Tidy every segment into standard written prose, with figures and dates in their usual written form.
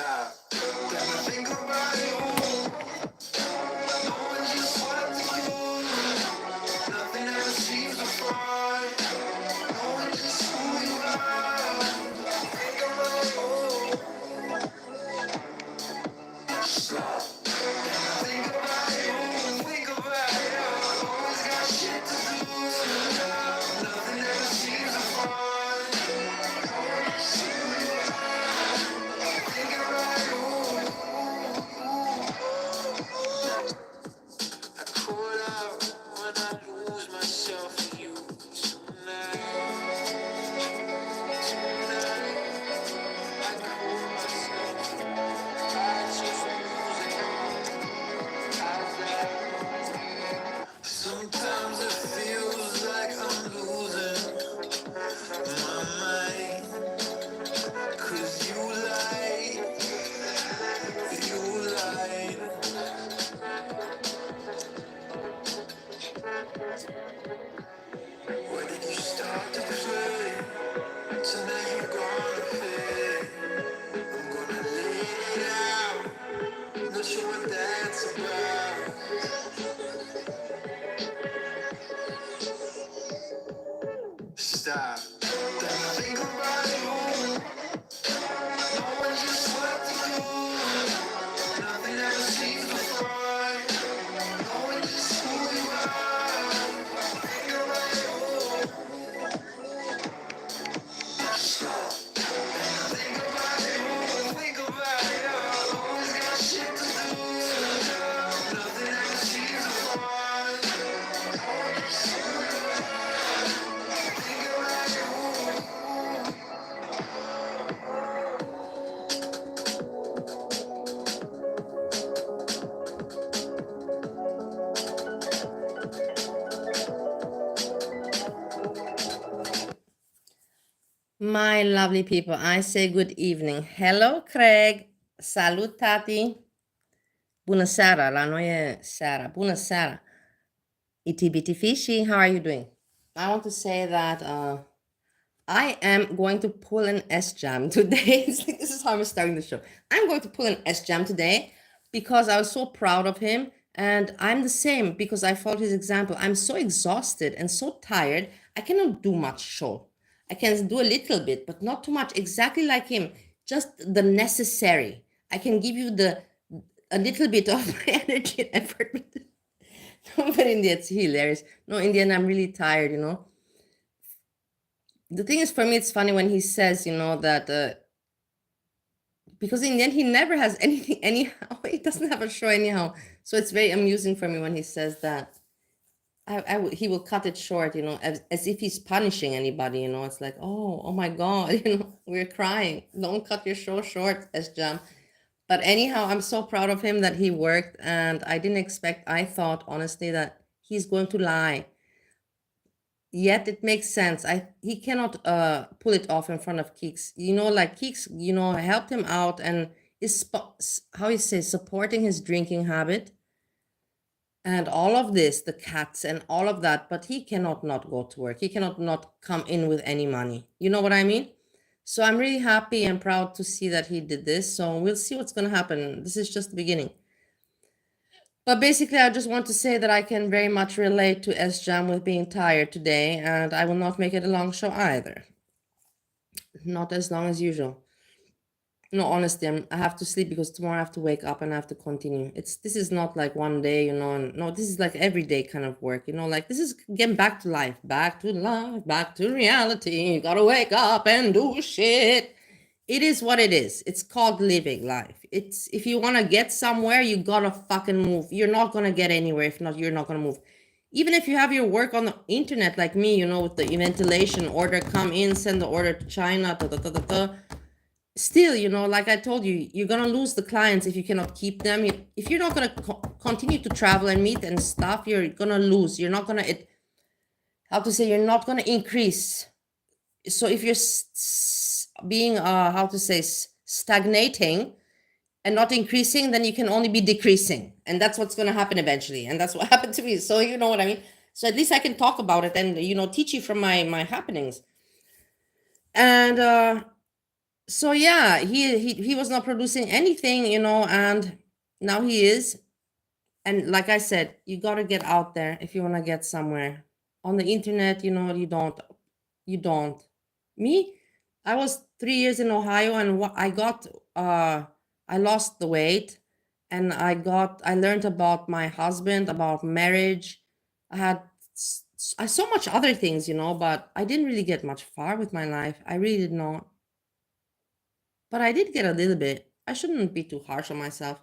Stop. Then I think about you. Knowing just what to do. Nothing ever seems to find. Knowing just who you are. Think about you. Stop. Then I think about you. Think about you. Always got shit to do. Nothing ever seems to find. Think about you. I call out when I lose myself in you. Tonight, I call myself. I just lose it. Sometimes it feels like I'm losing my mind. 'Cause you lied. Where did you start to play? So now you're gonna pay. I'm gonna lay it out. Not sure what that's about. Stop. Then I think about you. Knowing just what to do. Nothing ever seems to find. Knowing just who you are. Think about you. Stop. Then I think about you. Think about you. Always got shit to do. Nothing ever seems to find. Think about you. My lovely people, I say good evening. Hello, Craig. Salutati. Bună seara. La noi e seara. Bună seara. Iti biti fishy, how are you doing? I want to say that I am going to pull an SJAM today. This is how I'm starting the show. I'm going to pull an SJAM today because I was so proud of him. And I'm the same because I followed his example. I'm so exhausted and so tired. I cannot do much show. I can do a little bit, but not too much. Exactly like him, just the necessary. I can give you a little bit of my energy and effort. No, but in the end, it's hilarious. No, in the end, I'm really tired, you know. The thing is, for me, it's funny when he says, you know, that because in the end, he never has anything anyhow. He doesn't have a show anyhow. So it's very amusing for me when he says that. He will cut it short, you know, as if he's punishing anybody, you know. It's like, oh my God, you know, we're crying. Don't cut your show short, SJAM. But anyhow, I'm so proud of him that he worked, and I didn't expect, I thought, honestly, that he's going to lie. Yet it makes sense. He cannot pull it off in front of Keeks. You know, like Keeks, you know, helped him out and is, how you say, supporting his drinking habit. And all of this, the cats and all of that, but he cannot not go to work. He cannot not come in with any money. You know what I mean? So I'm really happy and proud to see that he did this. So we'll see what's going to happen. This is just the beginning. But basically, I just want to say that I can very much relate to SJAM with being tired today, and I will not make it a long show either. Not as long as usual. No, honestly, I have to sleep because tomorrow I have to wake up and I have to continue. This is not like one day, you know, and no, this is like everyday kind of work, you know, like this is getting back to life, back to reality. You gotta wake up and do shit. It is what it is. It's called living life. It's, if you want to get somewhere, you gotta fucking move. You're not gonna get anywhere. If not, you're not gonna move. Even if you have your work on the internet, like me, you know, with the ventilation order, come in, send the order to China, still, you know, like I told you, you're gonna lose the clients if you cannot keep them. If you're not gonna continue to travel and meet and stuff, you're gonna lose. You're not gonna, how to say, you're not gonna increase. So if you're being, how to say, stagnating and not increasing, then you can only be decreasing. And that's what's gonna happen eventually. And that's what happened to me. So you know what I mean? So at least I can talk about it and, you know, teach you from my happenings. And So yeah, he was not producing anything, and now he is. And like I said, you got to get out there if you want to get somewhere. On the internet, you don't. Me, I was 3 years in Ohio, and I lost the weight, and I learned about my husband, about marriage. I had so much other things, but I didn't really get much far with my life. I really did not. But I did get a little bit. I shouldn't be too harsh on myself.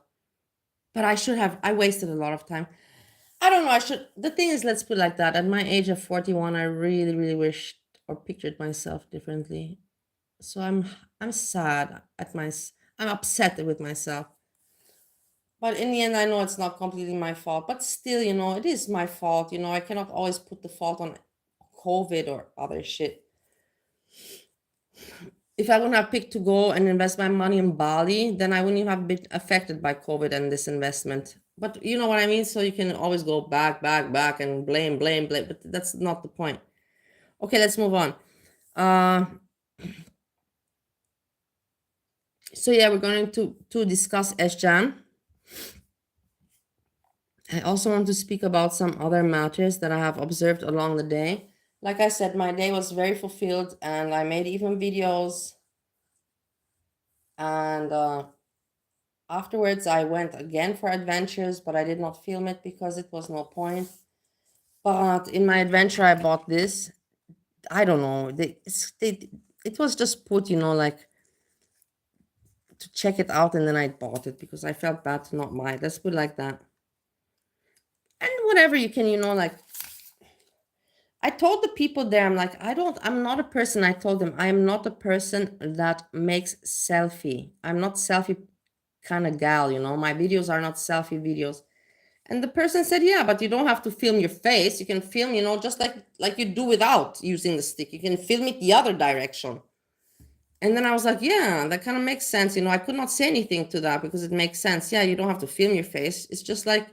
But I wasted a lot of time. I don't know. The thing is, let's put it like that. At my age of 41, I really, really wished or pictured myself differently. So I'm sad I'm upset with myself. But in the end, I know it's not completely my fault. But still, it is my fault. I cannot always put the fault on COVID or other shit. If I wouldn't have picked to go and invest my money in Bali, then I wouldn't even have been affected by COVID and this investment. But you know what I mean? So you can always go back, and blame, but that's not the point. Okay, let's move on. So yeah, we're going to discuss SJAM. I also want to speak about some other matters that I have observed along the day. Like I said, my day was very fulfilled, and I made even videos. And afterwards, I went again for adventures, but I did not film it because it was no point. But in my adventure, I bought this. I don't know. It was just put, like to check it out, and then I bought it because I felt bad to not buy it. Let's put it like that. And whatever you can, like I told the people there, I'm not a person. I told them I am not a person that makes selfie. I'm not selfie kind of gal, my videos are not selfie videos. And the person said, yeah, but you don't have to film your face. You can film, just like you do without using the stick. You can film it the other direction. And then I was like, yeah, that kind of makes sense. I could not say anything to that because it makes sense. Yeah, you don't have to film your face. It's just like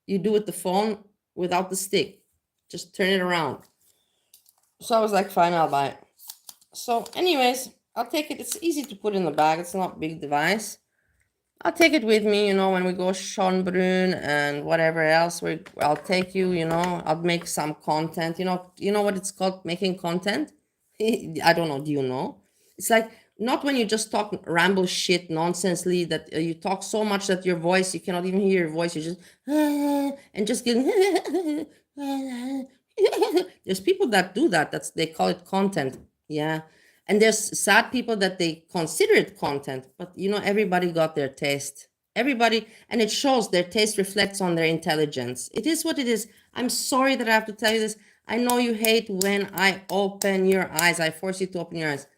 you do with the phone without the stick. Just turn it around. So I was like, fine, I'll buy it. So anyways, I'll take it. It's easy to put in the bag. It's not a big device. I'll take it with me, when we go Schönbrunn and whatever else. I'll take you, I'll make some content. You know what it's called, making content? I don't know. Do you know? It's like not when you just talk ramble shit nonsensely that you talk so much that your voice, you cannot even hear your voice. You just and just get. There's people that do that. They call it content. Yeah. And there's sad people that they consider it content, but everybody got their taste. Everybody, and it shows their taste reflects on their intelligence. It is what it is. I'm sorry that I have to tell you this. I know you hate when I open your eyes. I force you to open your eyes.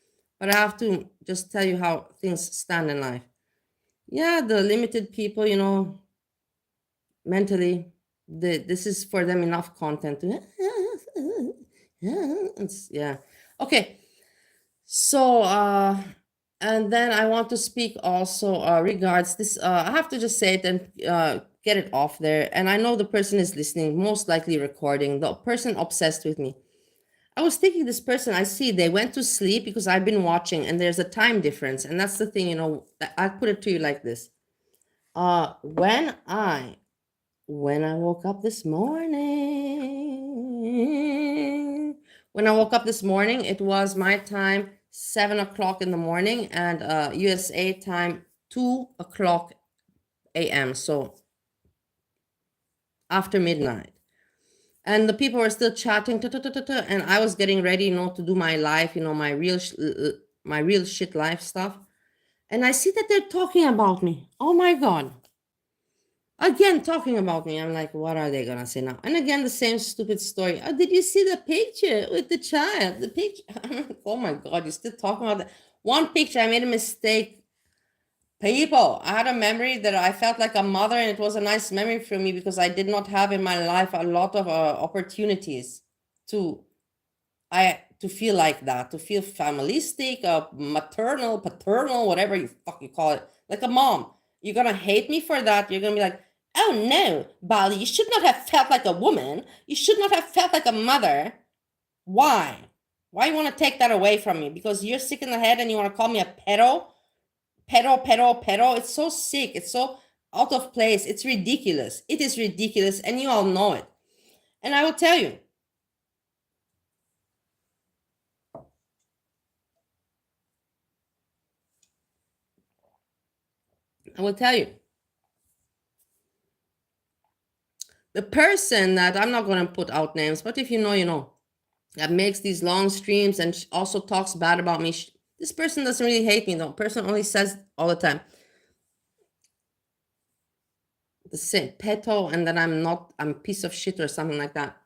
But I have to just tell you how things stand in life. Yeah, the limited people, mentally, this is for them enough content. Yeah. Okay. So, and then I want to speak also regards this. I have to just say it and get it off there. And I know the person is listening, most likely recording, the person obsessed with me. I was thinking this person, I see they went to sleep because I've been watching and there's a time difference. And that's the thing, I put it to you like this. When I woke up this morning, it was my time 7 o'clock in the morning and USA time 2 o'clock a.m. So after midnight. And the people were still chatting, and I was getting ready, to do my life, my real shit life stuff. And I see that they're talking about me. Oh my God. Again, talking about me. I'm like, what are they going to say now? And again, the same stupid story. Oh, did you see the picture with the child? The picture. Oh my God, you're still talking about that. One picture, I made a mistake. People, I had a memory that I felt like a mother, and it was a nice memory for me because I did not have in my life a lot of opportunities to feel like that, to feel familistic, maternal, paternal, whatever you call it, like a mom. You're gonna hate me for that. You're gonna be like, oh no, Bali, you should not have felt like a woman. You should not have felt like a mother. Why? Why you want to take that away from me? Because you're sick in the head and you want to call me a pedo? Pedo. It's so sick. It's so out of place. It's ridiculous. It is ridiculous, and you all know it. And I will tell you, the person that, I'm not going to put out names, but if you know, you know, that makes these long streams and also talks bad about me. This person doesn't really hate me though. Person only says all the time the same peto, and that I'm a piece of shit or something like that.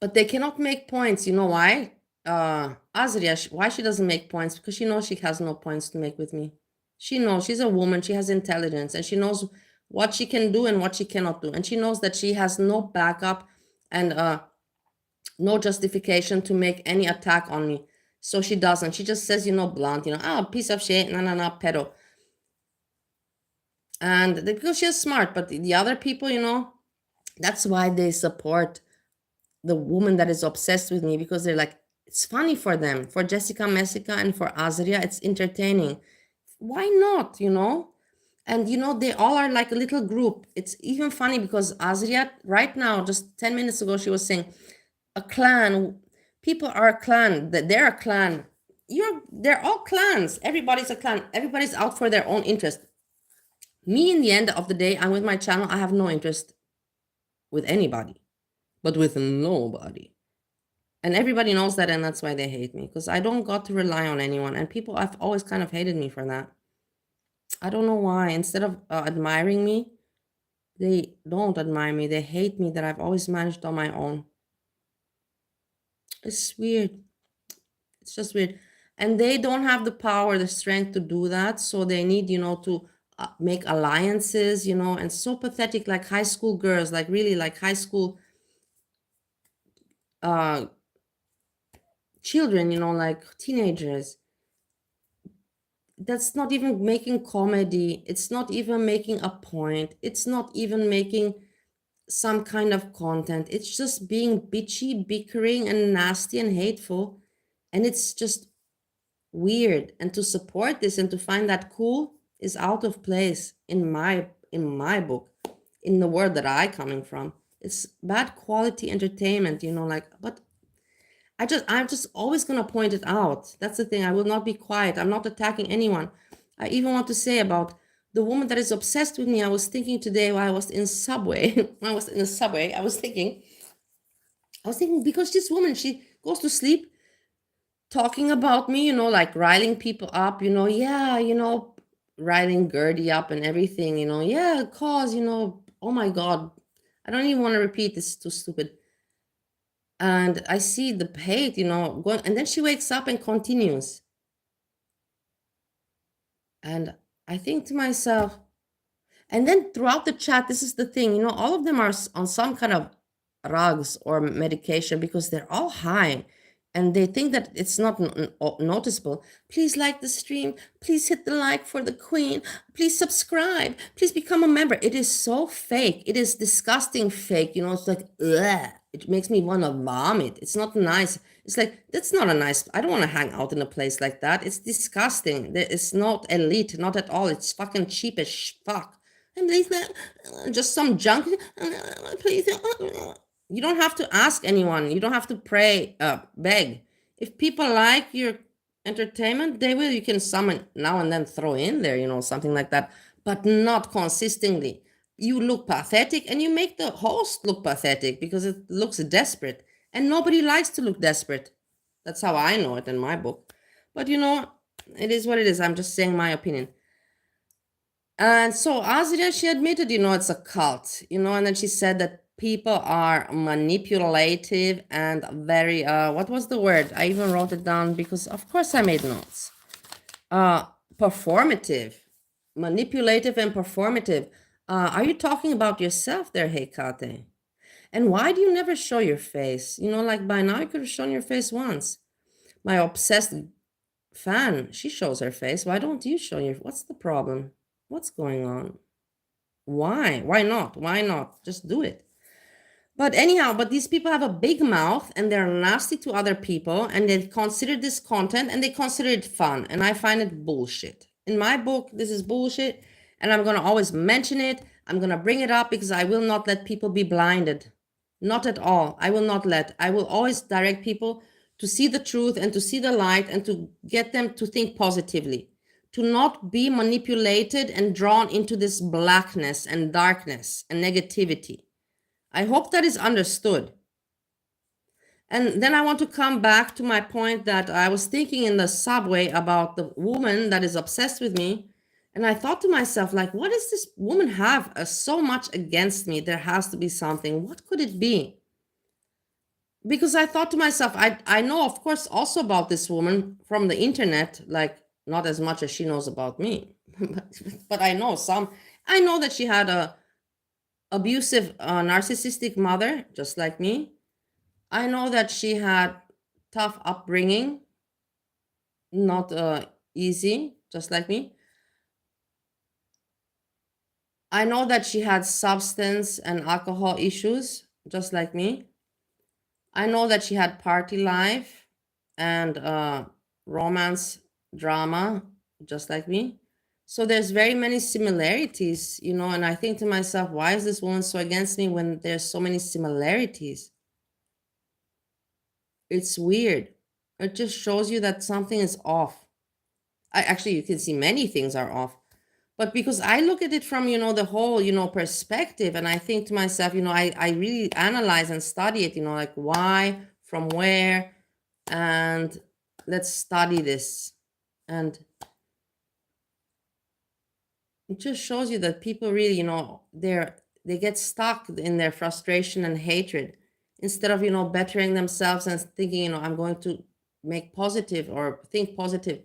But they cannot make points. You know why? Azria, why she doesn't make points? Because she knows she has no points to make with me. She knows she's a woman. She has intelligence, and she knows what she can do and what she cannot do. And she knows that she has no backup and no justification to make any attack on me. So she doesn't. She just says, you know, blunt, you know, piece of shit, pedo. And because she's smart, but the other people, you know, that's why they support the woman that is obsessed with me, because they're like, it's funny for them. For Jessica Messica and for Azria, it's entertaining. Why not, you know? And, you know, they all are like a little group. It's even funny because Azria, right now, just 10 minutes ago, she was saying, a clan, people are a clan, that they're a clan. They're all clans. Everybody's a clan. Everybody's out for their own interest. Me, in the end of the day, I'm with my channel. I have no interest with anybody, but with nobody. And everybody knows that, and that's why they hate me, because I don't got to rely on anyone. And people have always kind of hated me for that. I don't know why. Instead of admiring me, they don't admire me. They hate me that I've always managed on my own. It's weird. It's just weird. And they don't have the power, the strength to do that. So they need, you know, to make alliances, you know, and so pathetic, like high school girls, like really like high school children, you know, like teenagers. That's not even making comedy. It's not even making a point. It's not even making some kind of content. It's just being bitchy, bickering, and nasty and hateful. And it's just weird. And to support this and to find that cool is out of place in my book, in the world that I coming from. It's bad quality entertainment, you know, like, but I'm just always gonna point it out. That's the thing. I will not be quiet. I'm not attacking anyone. I even want to say about the woman that is obsessed with me. I was thinking today while I was in subway. When I was in the subway, I was thinking because this woman, she goes to sleep talking about me, you know, like riling people up, you know, yeah, you know, riling Gertie up and everything, you know, yeah, cause, you know, oh my God, I don't even want to repeat this, too stupid. And I see the hate, you know, going, and then she wakes up and continues. And I think to myself, and then throughout the chat, this is the thing, you know, all of them are on some kind of drugs or medication because they're all high and they think that it's not noticeable. Please like the stream. Please hit the like for the queen. Please subscribe. Please become a member. It is so fake. It is disgusting fake. You know, it's like, ugh. It makes me want to vomit. It's not nice. It's like, that's not a nice, I don't want to hang out in a place like that. It's disgusting. It's not elite, not at all. It's fucking cheap as fuck. And please, just some junk. Please, you don't have to ask anyone. You don't have to pray, beg. If people like your entertainment, they will. You can summon now and then, throw in there, you know, something like that, but not consistently. You look pathetic and you make the host look pathetic because it looks desperate. And nobody likes to look desperate. That's how I know it in my book. But you know, it is what it is. I'm just saying my opinion. And so Azria, she admitted, you know, it's a cult, you know, and then she said that people are manipulative and very, what was the word? I even wrote it down because, of course, I made notes. Performative, manipulative and performative. Are you talking about yourself there, Heikate? And why do you never show your face? You know, like by now you could have shown your face once. My obsessed fan, she shows her face. Why don't you show your, what's the problem? What's going on? Why? Why not? Why not? Just do it. But anyhow, but these people have a big mouth and they're nasty to other people and they consider this content and they consider it fun. And I find it bullshit. In my book, this is bullshit. And I'm going to always mention it. I'm going to bring it up because I will not let people be blinded. Not at all. I will not let. I will always direct people to see the truth and to see the light and to get them to think positively. To not be manipulated and drawn into this blackness and darkness and negativity. I hope that is understood. And then I want to come back to my point that I was thinking in the subway about the woman that is obsessed with me. And I thought to myself, like, what does this woman have so much against me? There has to be something. What could it be? Because I thought to myself, I know, of course, also about this woman from the internet, like not as much as she knows about me, but I know some. I know that she had a abusive, narcissistic mother, just like me. I know that she had tough upbringing, not easy, just like me. I know that she had substance and alcohol issues, just like me. I know that she had party life and romance drama, just like me. So there's very many similarities, you know, and I think to myself, why is this woman so against me when there's so many similarities? It's weird. It just shows you that something is off. Actually, you can see many things are off. But because I look at it from, you know, the whole, you know, perspective, and I think to myself, you know, I really analyze and study it, you know, like why, from where, and let's study this. And it just shows you that people really, you know, they get stuck in their frustration and hatred instead of, you know, bettering themselves and thinking, you know, I'm going to make positive or think positive.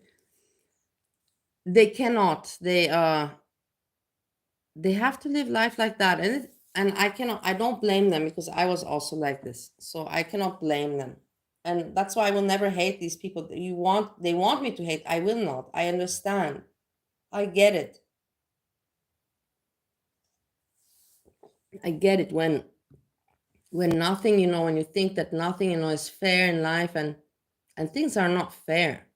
They cannot. They have to live life like that, and I don't blame them because I was also like this, so I cannot blame them. And that's why I will never hate these people. They want me to hate. I will not. I understand. I get it. I get it when nothing, you know, when you think that nothing, you know, is fair in life, and things are not fair.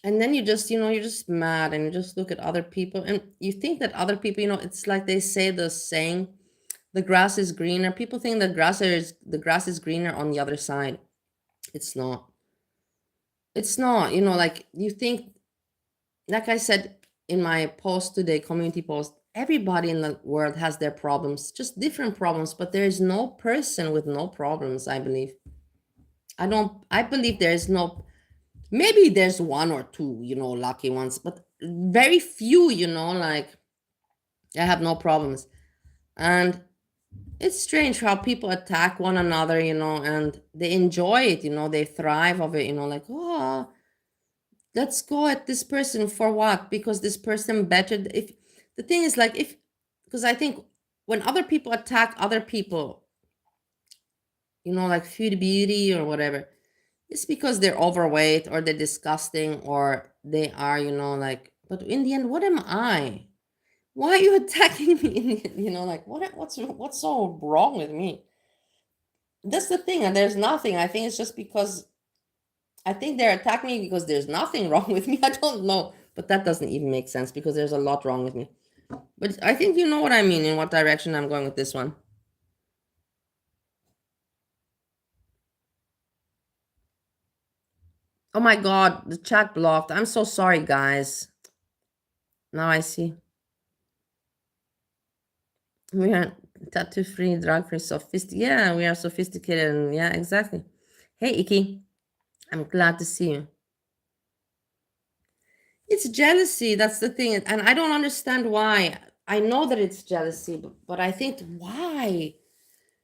And then you just, you know, you're just mad and you just look at other people and you think that other people, you know, it's like they say the saying, the grass is greener. People think the grass is greener on the other side. It's not. It's not, you know, like you think, like I said in my post today, community post, everybody in the world has their problems, just different problems, but there is no person with no problems, I believe. I believe there is no, maybe there's one or two, you know, lucky ones, but very few, you know, like I have no problems. And it's strange how people attack one another, you know, and they enjoy it, you know, they thrive of it, you know, like, oh, let's go at this person for what? Because this person bettered. If the thing is like, because I think when other people attack other people, you know, like food beauty or whatever, it's because they're overweight or they're disgusting or they are, you know, like, but in the end, what am I? Why are you attacking me? You know, like what's so wrong with me? That's the thing, and there's nothing. I think it's just because I think they're attacking me because there's nothing wrong with me. I don't know, but that doesn't even make sense because there's a lot wrong with me. But I think you know what I mean, in what direction I'm going with this one. Oh my God, the chat blocked. I'm so sorry, guys. Now I see. We are tattoo free, drug free, sophisticated. Yeah, we are sophisticated. And yeah, exactly. Hey, Iki, I'm glad to see you. It's jealousy. That's the thing. And I don't understand why. I know that it's jealousy, but I think why?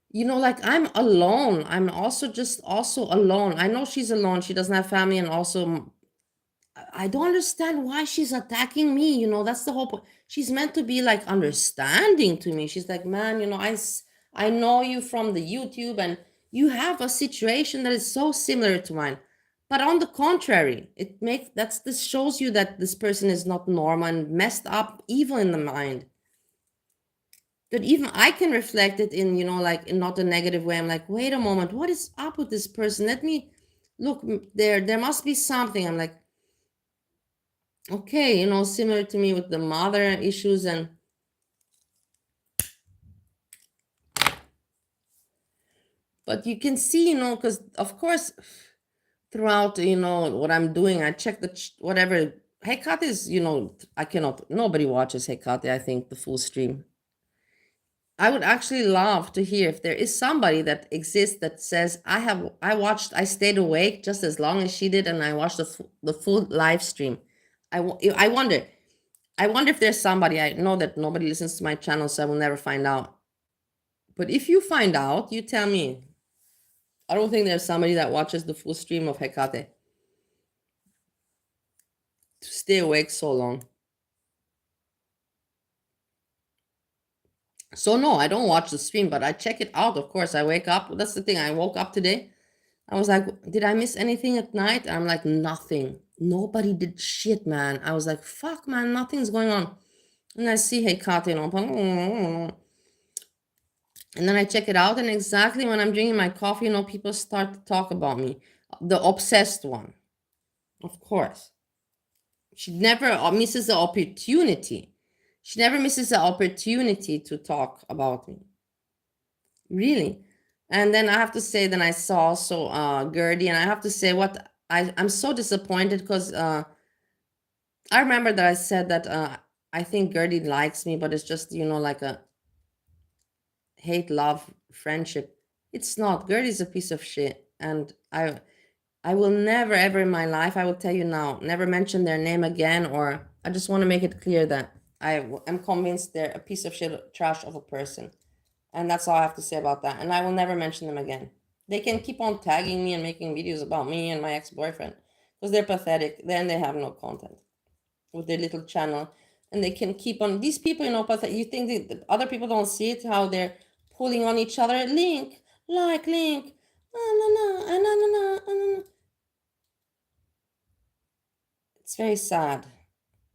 You know, like I'm alone. I'm also alone. I know she's alone. She doesn't have family. And also, I don't understand why she's attacking me. You know, that's the whole point. She's meant to be like understanding to me. She's like, man, you know, I know you from the YouTube and you have a situation that is so similar to mine. But on the contrary, this shows you that this person is not normal and messed up, evil in the mind. that even I can reflect it in, like in not a negative way. I'm like, wait a moment, what is up with this person? Let me look there must be something. I'm like, okay, similar to me with the mother issues. And but you can see, because of course throughout, what I'm doing, I check whatever. Hekate is, I cannot, nobody watches Hekate, I think, the full stream. I would actually love to hear if there is somebody that exists that says, I stayed awake just as long as she did, and I watched the full live stream. I wonder if there's somebody. I know that nobody listens to my channel, so I will never find out. But if you find out, you tell me. I don't think there's somebody that watches the full stream of Hekate to stay awake so long. So no, I don't watch the stream, but I check it out. Of course, I wake up. That's the thing. I woke up today. I was like, did I miss anything at night? And I'm like, nothing. Nobody did shit, man. I was like, fuck, man, nothing's going on. And I see Hekate, and then I check it out, and exactly when I'm drinking my coffee, people start to talk about me. The obsessed one, of course. She never misses the opportunity. She never misses the opportunity to talk about me. Really. And then I have to say, then I saw also Gertie, and I have to say I'm so disappointed because I remember that I said that I think Gertie likes me, but it's just, like a hate, love, friendship. It's not. Gertie's a piece of shit. And I will never, ever in my life, I will tell you now, never mention their name again, or I just want to make it clear that I am convinced they're a piece of shit, trash of a person. And that's all I have to say about that. And I will never mention them again. They can keep on tagging me and making videos about me and my ex-boyfriend because they're pathetic. Then they have no content with their little channel. And they can keep on, these people, pathetic. You think that other people don't see it, how they're pulling on each other. Link, link. No. It's very sad.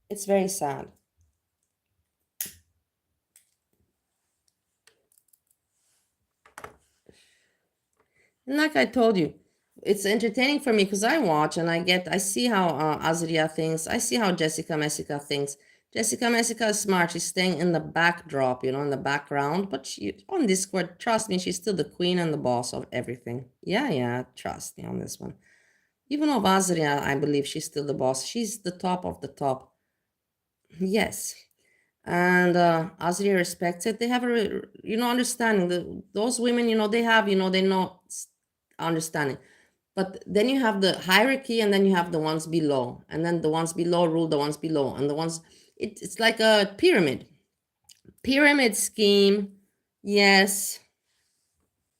It's very sad. And like I told you, it's entertaining for me because I watch and I see how Azria thinks. I see how Jessica Messica thinks. Jessica Messica is smart. She's staying in the backdrop, in the background. But she on Discord, trust me, she's still the queen and the boss of everything. Yeah, trust me on this one. Even of Azria, I believe she's still the boss. She's the top of the top. Yes. And Azria respects it. They have a, understanding. Those women, they have, they know understanding. But then you have the hierarchy, and then you have the ones below, and then the ones below rule the ones below, and the ones it's like a pyramid scheme. Yes.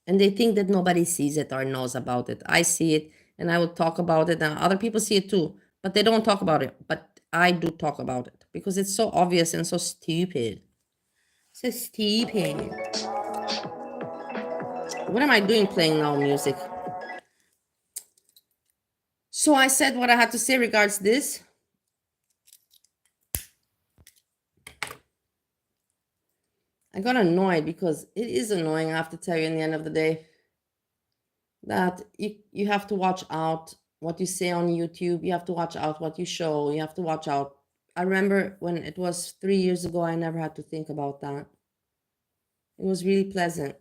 And they think that nobody sees it or knows about it. I see it, and I will talk about it, and other people see it too, but they don't talk about it. But I do talk about it because it's so obvious and so stupid. So stupid. What am I doing playing now music? So I said what I had to say regards this. I got annoyed because it is annoying, I have to tell you, in the end of the day, that you have to watch out what you say on YouTube. You have to watch out what you show. You have to watch out. I remember when it was 3 years ago, I never had to think about that. It was really pleasant.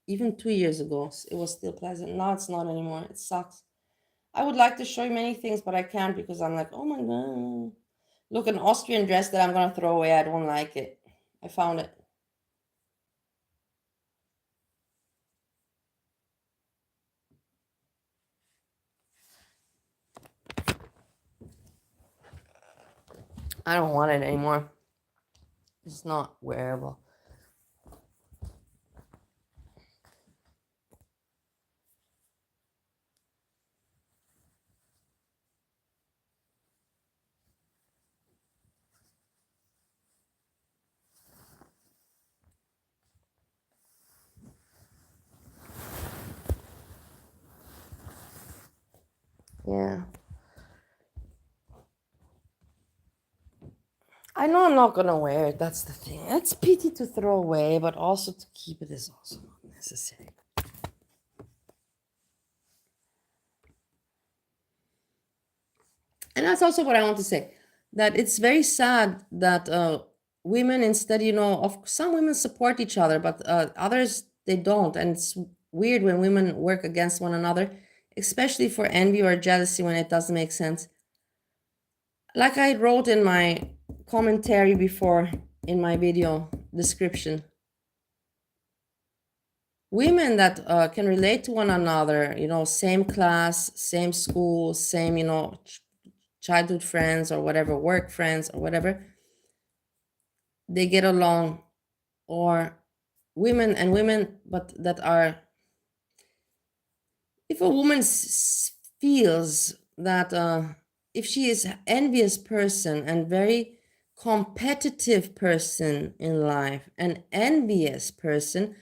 Even 2 years ago, it was still pleasant. Now it's not anymore. It sucks. I would like to show you many things, but I can't because I'm like, oh my God. Look, an Austrian dress that I'm going to throw away. I don't like it. I found it. I don't want it anymore. It's not wearable. Yeah. I know I'm not gonna wear it. That's the thing. It's pity to throw away, but also to keep it is also not necessary. And that's also what I want to say. That it's very sad that women, instead, of some women support each other, but others they don't. And it's weird when women work against one another, especially for envy or jealousy when it doesn't make sense. Like I wrote in my commentary before in my video description, women that can relate to one another, same class, same school, same, childhood friends or whatever, work friends or whatever, they get along. Or women and women, but that are, if a woman feels that if she is an envious person and very competitive person in life, an envious person,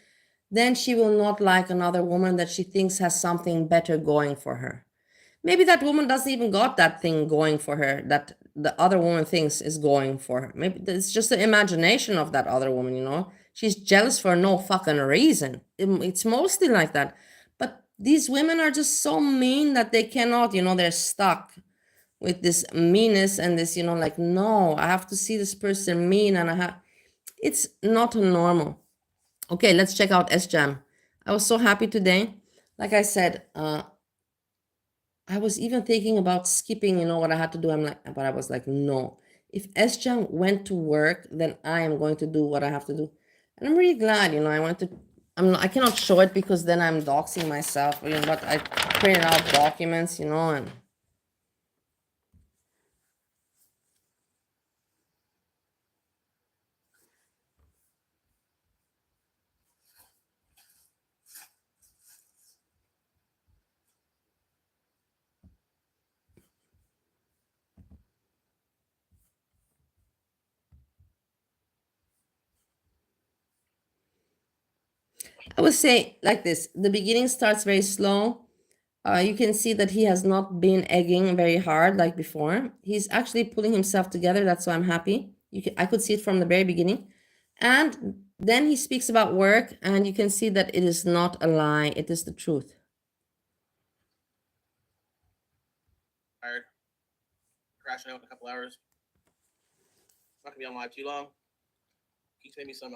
then she will not like another woman that she thinks has something better going for her. Maybe that woman doesn't even got that thing going for her that the other woman thinks is going for her. Maybe it's just the imagination of that other woman. She's jealous for no fucking reason. It's mostly like that. But these women are just so mean that they cannot, they're stuck with this meanness and this, like, no, I have to see this person mean, and it's not normal. Okay, let's check out SJAM. I was so happy today. Like I said, I was even thinking about skipping, what I had to do. But I was like, no. If SJAM went to work, then I am going to do what I have to do. And I'm really glad, I went to, I cannot show it because then I'm doxing myself, but I printed out documents, and I would say like this. The beginning starts very slow. You can see that he has not been egging very hard like before. He's actually pulling himself together. That's why I'm happy. I could see it from the very beginning. And then he speaks about work, and you can see that it is not a lie. It is the truth. Tired. Crashing out in a couple hours. Not gonna be on live too long. Keith made me some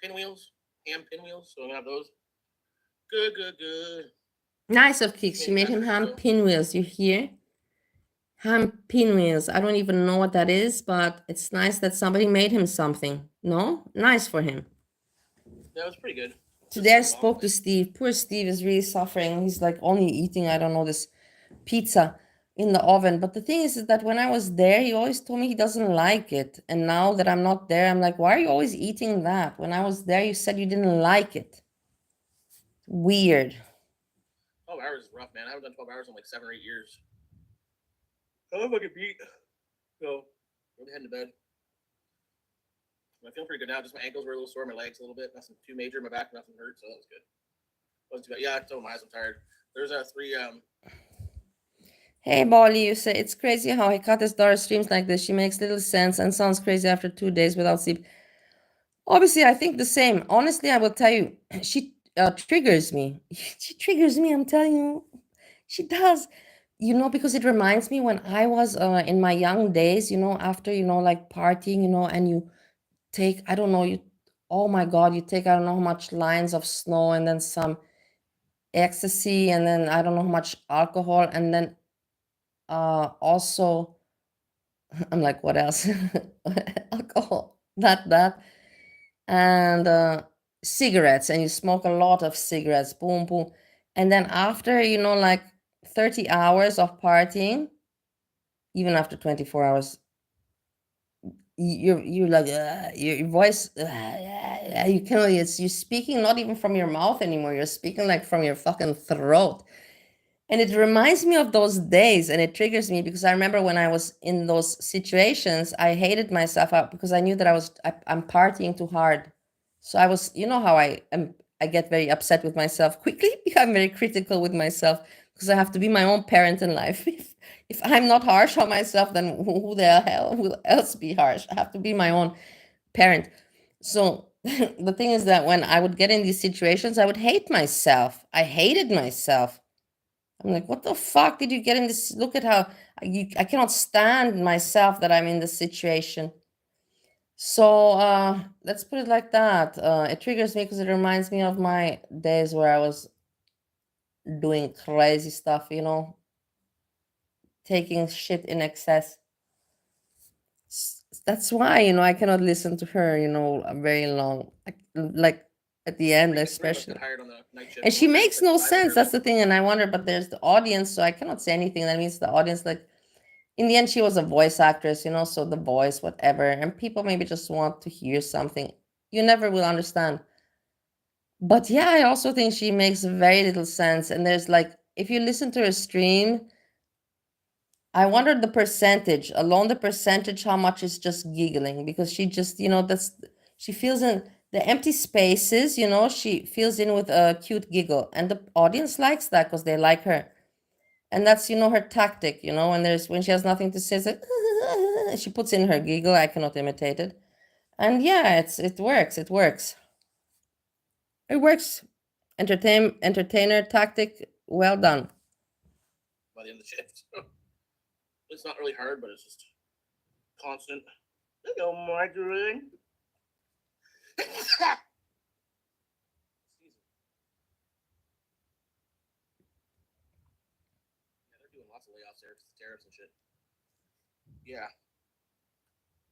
pinwheels, ham pinwheels. So I'm gonna have those. Good, good, good. Nice of Keeks. She made him ham pinwheels. You hear? Ham pinwheels. I don't even know what that is, but it's nice that somebody made him something. No? Nice for him. Yeah, it was pretty good. Today I spoke to Steve. Poor Steve is really suffering. He's like only eating, I don't know, this pizza in the oven. But the thing is that when I was there, he always told me he doesn't like it. And now that I'm not there, I'm like, why are you always eating that? When I was there, you said you didn't like it. Weird. 12 hours is rough, man. I haven't done 12 hours in like 7 or 8 years. I'm fucking beat. So, I'm heading to bed. I feel pretty good now. Just my ankles were a little sore, my legs a little bit. Nothing too major. My back, nothing hurt, so that was good. Wasn't too bad. Yeah, I told my eyes I'm tired. There's 3 Hey, Bolly, you say it's crazy how he cut his daughter streams like this. She makes little sense and sounds crazy after 2 days without sleep. Obviously, I think the same. Honestly, I will tell you, she triggers me. She triggers me, I'm telling you. She does. Because it reminds me when I was in my young days, after, like partying, and you take, I don't know, oh my God, you take, I don't know how much lines of snow and then some ecstasy and then I don't know how much alcohol and then also, I'm like, what else? Alcohol, that, and cigarettes, and you smoke a lot of cigarettes, boom, boom. And then after, like 30 hours of partying, even after 24 hours, you're like your voice you cannot, you're speaking not even from your mouth anymore, you're speaking like from your fucking throat. And it reminds me of those days, and it triggers me because I remember when I was in those situations, I hated myself out because I knew that I'm partying too hard. So I was, how I am, I get very upset with myself quickly. I'm very critical with myself because I have to be my own parent in life. if I'm not harsh on myself, then who the hell will else be harsh? I have to be my own parent. So the thing is that when I would get in these situations, I would hate myself. I hated myself. I'm like, what the fuck did you get in this? Look at how I cannot stand myself that I'm in this situation. So let's put it like that. It triggers me because it reminds me of my days where I was doing crazy stuff, taking shit in excess. That's why, I cannot listen to her, very long. Like at the end, especially. And she makes no sense. That's the thing. And I wonder, but there's the audience, so I cannot say anything. That means the audience, like, in the end, she was a voice actress, so the voice, whatever. And people maybe just want to hear something. You never will understand. But yeah, I also think she makes very little sense. And there's like, if you listen to her stream, I wonder the percentage, alone the percentage, how much is just giggling, because she just, she fills in the empty spaces, she fills in with a cute giggle. And the audience likes that because they like her. And that's, her tactic, when she has nothing to say, it's like, she puts in her giggle. I cannot imitate it. And yeah, it works. It works. It works. Entertainer tactic, well done. By the end of the shift. It's not really hard, but it's just constant. There you go, Marjorie. Yeah, they're doing lots of layoffs there because of tariffs and shit. Yeah.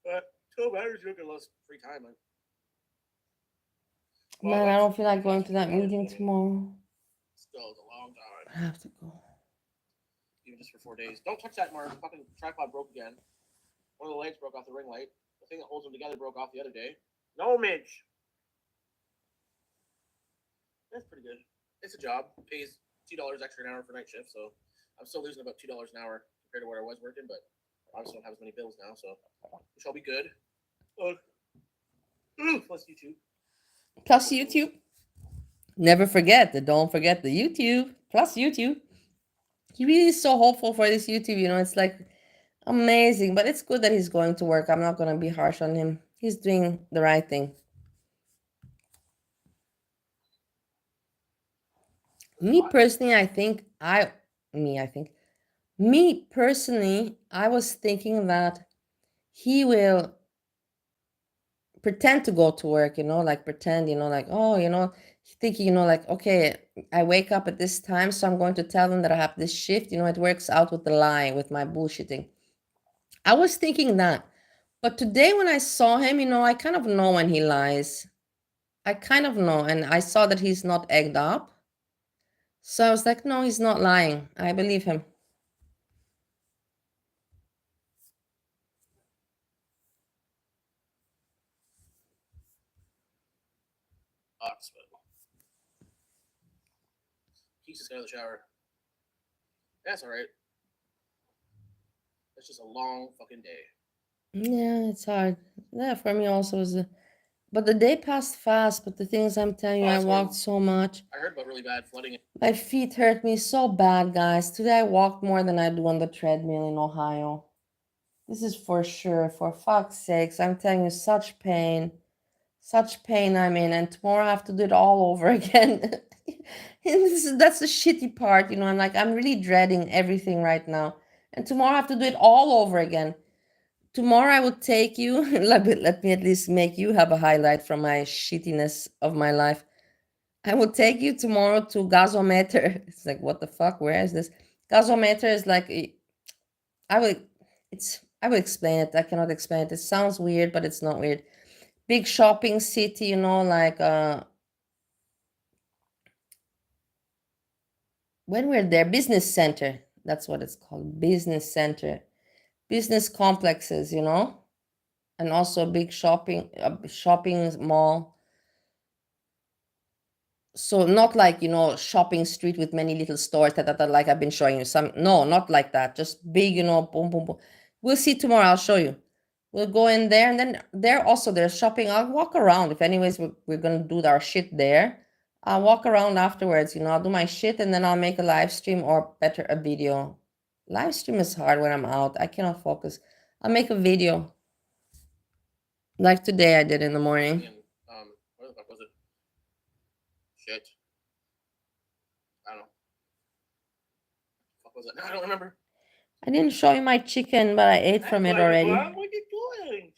But 12 hours, you get less free time. Man, I don't feel like going to that meeting tomorrow. Still, it's a long time. I have to go. Even just for 4 days. Don't touch that, Mark. Fucking tripod broke again. One of the legs broke off the ring light. The thing that holds them together broke off the other day. No, Mitch. That's pretty good. It's a job. Pays $2 extra an hour for night shift, so I'm still losing about $2 an hour compared to where I was working, but obviously don't have as many bills now, so we shall be good. Plus YouTube. Plus YouTube. Never forget don't forget the YouTube. Plus YouTube. He really is so hopeful for this YouTube, it's like amazing. But it's good that he's going to work. I'm not going to be harsh on him. He's doing the right thing. Me personally, I was thinking that he will pretend to go to work, like pretend, like, oh, thinking, like, okay, I wake up at this time, so I'm going to tell them that I have this shift. It works out with the lie, with my bullshitting. I was thinking that. But today when I saw him, I kind of know when he lies. I kind of know. And I saw that he's not egged up. So I was like, no, he's not lying. I believe him. He's just got out of the shower. That's all right. It's just a long fucking day. Yeah, it's hard. Yeah, for me also was but the day passed fast. But the things I'm telling you, I walked so much. I heard about really bad flooding. My feet hurt me so bad, guys. Today I walked more than I do on the treadmill in Ohio. This is for sure. For fuck's sakes, I'm telling you, such pain. Such pain I'm in. And tomorrow I have to do it all over again. That's the shitty part, I'm really dreading everything right now. And tomorrow I have to do it all over again. Tomorrow I will take you, let me at least make you have a highlight from my shittiness of my life. I will take you tomorrow to gasometer. It's like, what the fuck? Where is this? Gasometer is like, I will explain it. I cannot explain it. It sounds weird, but it's not weird. Big shopping city, like when we're there, business center. That's what it's called, business center. Business complexes, and also a big shopping mall. So not like, shopping street with many little stores that like I've been showing you some. No, not like that. Just big, boom, boom, boom. We'll see tomorrow. I'll show you. We'll go in there, and then there's shopping. I'll walk around. If anyways, we're gonna do our shit there. I'll walk around afterwards. I'll do my shit, and then I'll make a live stream or better a video Live stream is hard when I'm out. I cannot focus. I'll make a video. Like today I did in the morning. And, what the fuck was it? Shit. I don't know. What was it? No, I don't remember. I didn't show you my chicken, but I ate from it already. What are you doing?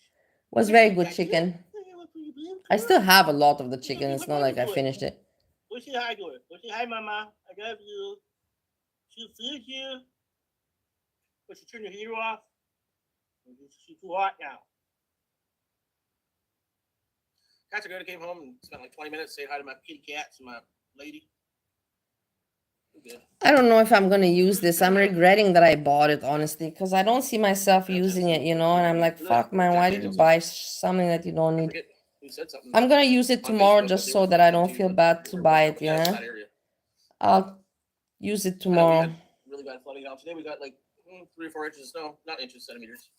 Was very good chicken. I still have a lot of the chicken. It's not like I finished it. What's say hi to her? What's say hi, Mama? I love you. She'll feed you. But she turn the heater off. She's too hot now. Cats are good. I came home and spent like 20 minutes saying hi to my kitty cats and my lady. Good. I don't know if I'm gonna use this. I'm regretting that I bought it, honestly, because I don't see myself using it, and I'm like, fuck, man, why did you buy something that you don't need? I'm gonna use it tomorrow just so that I don't feel bad to buy it, I'll use it tomorrow. Really bad flooding out today. We got like 3 or 4 inches of snow, not inches, centimeters.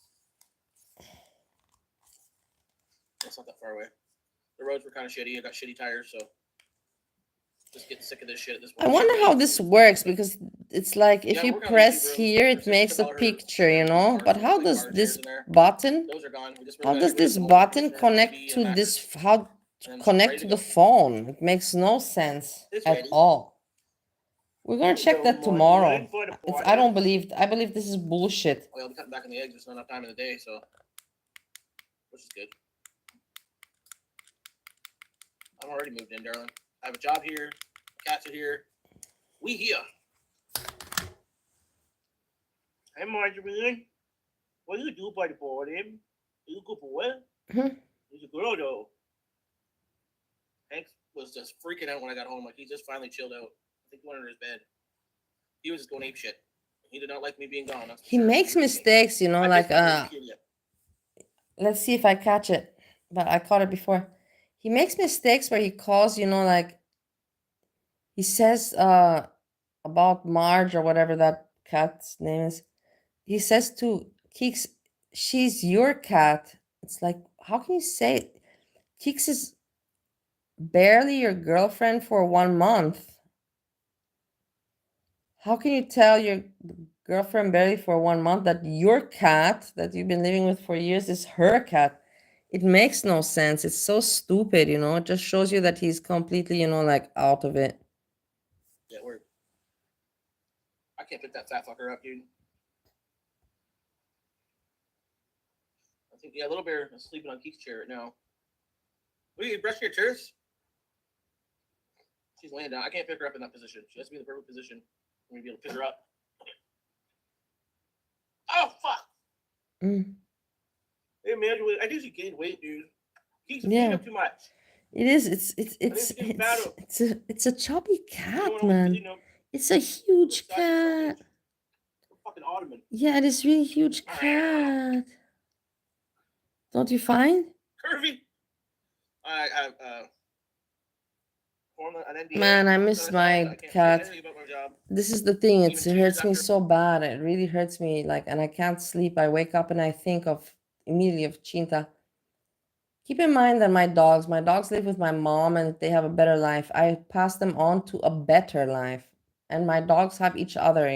That's not that far away. The roads were kind of shitty. I got shitty tires, so just getting sick of this shit at this point. I wonder how this works, because it's like if you press here, it makes a picture, But how does this button? How does this button connect to this? How to connect to the phone? It makes no sense at all. We're gonna check that tomorrow. I believe this is bullshit. Well, I'll be cutting back on the eggs. There's not enough time in the day, so which is good. I'm already moved in, darling. I have a job here. Cats are here. We here. Hey, Marjorie. What do you do by the board, him? Are you a good boy? He's a girl, though. Hank was just freaking out when I got home. Like, he just finally chilled out. I think he went under his bed. He was just going ape shit. He did not like me being gone. He makes mistakes, like, let's see if I catch it. But I caught it before. He makes mistakes where he calls, like, he says about Marge or whatever that cat's name is. He says to Keeks, she's your cat. It's like, how can you say it? Keeks is barely your girlfriend for 1 month. How can you tell your girlfriend barely for 1 month that your cat that you've been living with for years is her cat? It makes no sense. It's so stupid, It just shows you that he's completely, like out of it. Yeah, I can't pick that fat fucker up, dude. I think, Little Bear is sleeping on Keith's chair right now. What are you brushing your tears? She's laying down. I can't pick her up in that position. She has to be in the perfect position for me to be able to pick her up. Oh, fuck! Hey, man, I think she gained weight, dude. Keith's eating up too much. It is. It's a chubby cat, man. It's a huge cat. Fucking ottoman. Yeah, it is really huge cat. Don't you find? Curvy. Man, I miss my cat. This is the thing. It hurts me so bad. It really hurts me. And I can't sleep. I wake up and I think immediately of Chinta. Keep in mind that my dogs live with my mom and they have a better life. I pass them on to a better life. And my dogs have each other,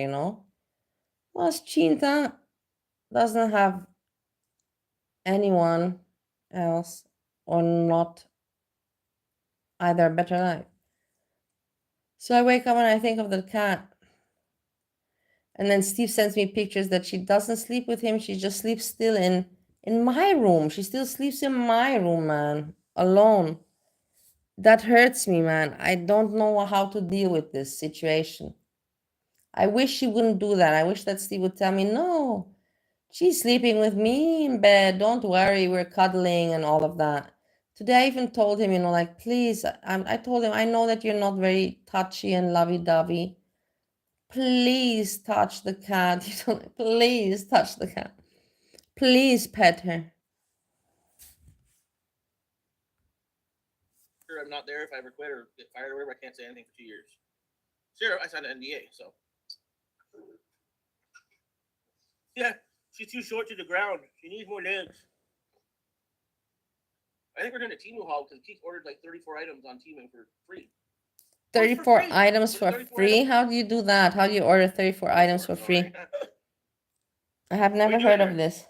Whilst Chinta doesn't have anyone else or not either a better life. So I wake up and I think of the cat. And then Steve sends me pictures that she doesn't sleep with him. She just sleeps still in my room. She still sleeps in my room, man, alone. That hurts me, man. I don't know how to deal with this situation. I wish she wouldn't do that. I wish that Steve would tell me, no, she's sleeping with me in bed. Don't worry, we're cuddling and all of that. Today I even told him, please, I told him, I know that you're not very touchy and lovey-dovey. Please touch the cat. Please touch the cat. Please pet her. Sure, I'm not there. If I ever quit or get fired or whatever, I can't say anything for 2 years. Sure, I signed an NDA, so. Yeah, she's too short to the ground. She needs more legs. I think we're doing a Temu haul because Keith ordered like 34 items on Temu for free. 34 items for free? How do you do that? How do you order 34 items for free? I have never you heard doing of there? this.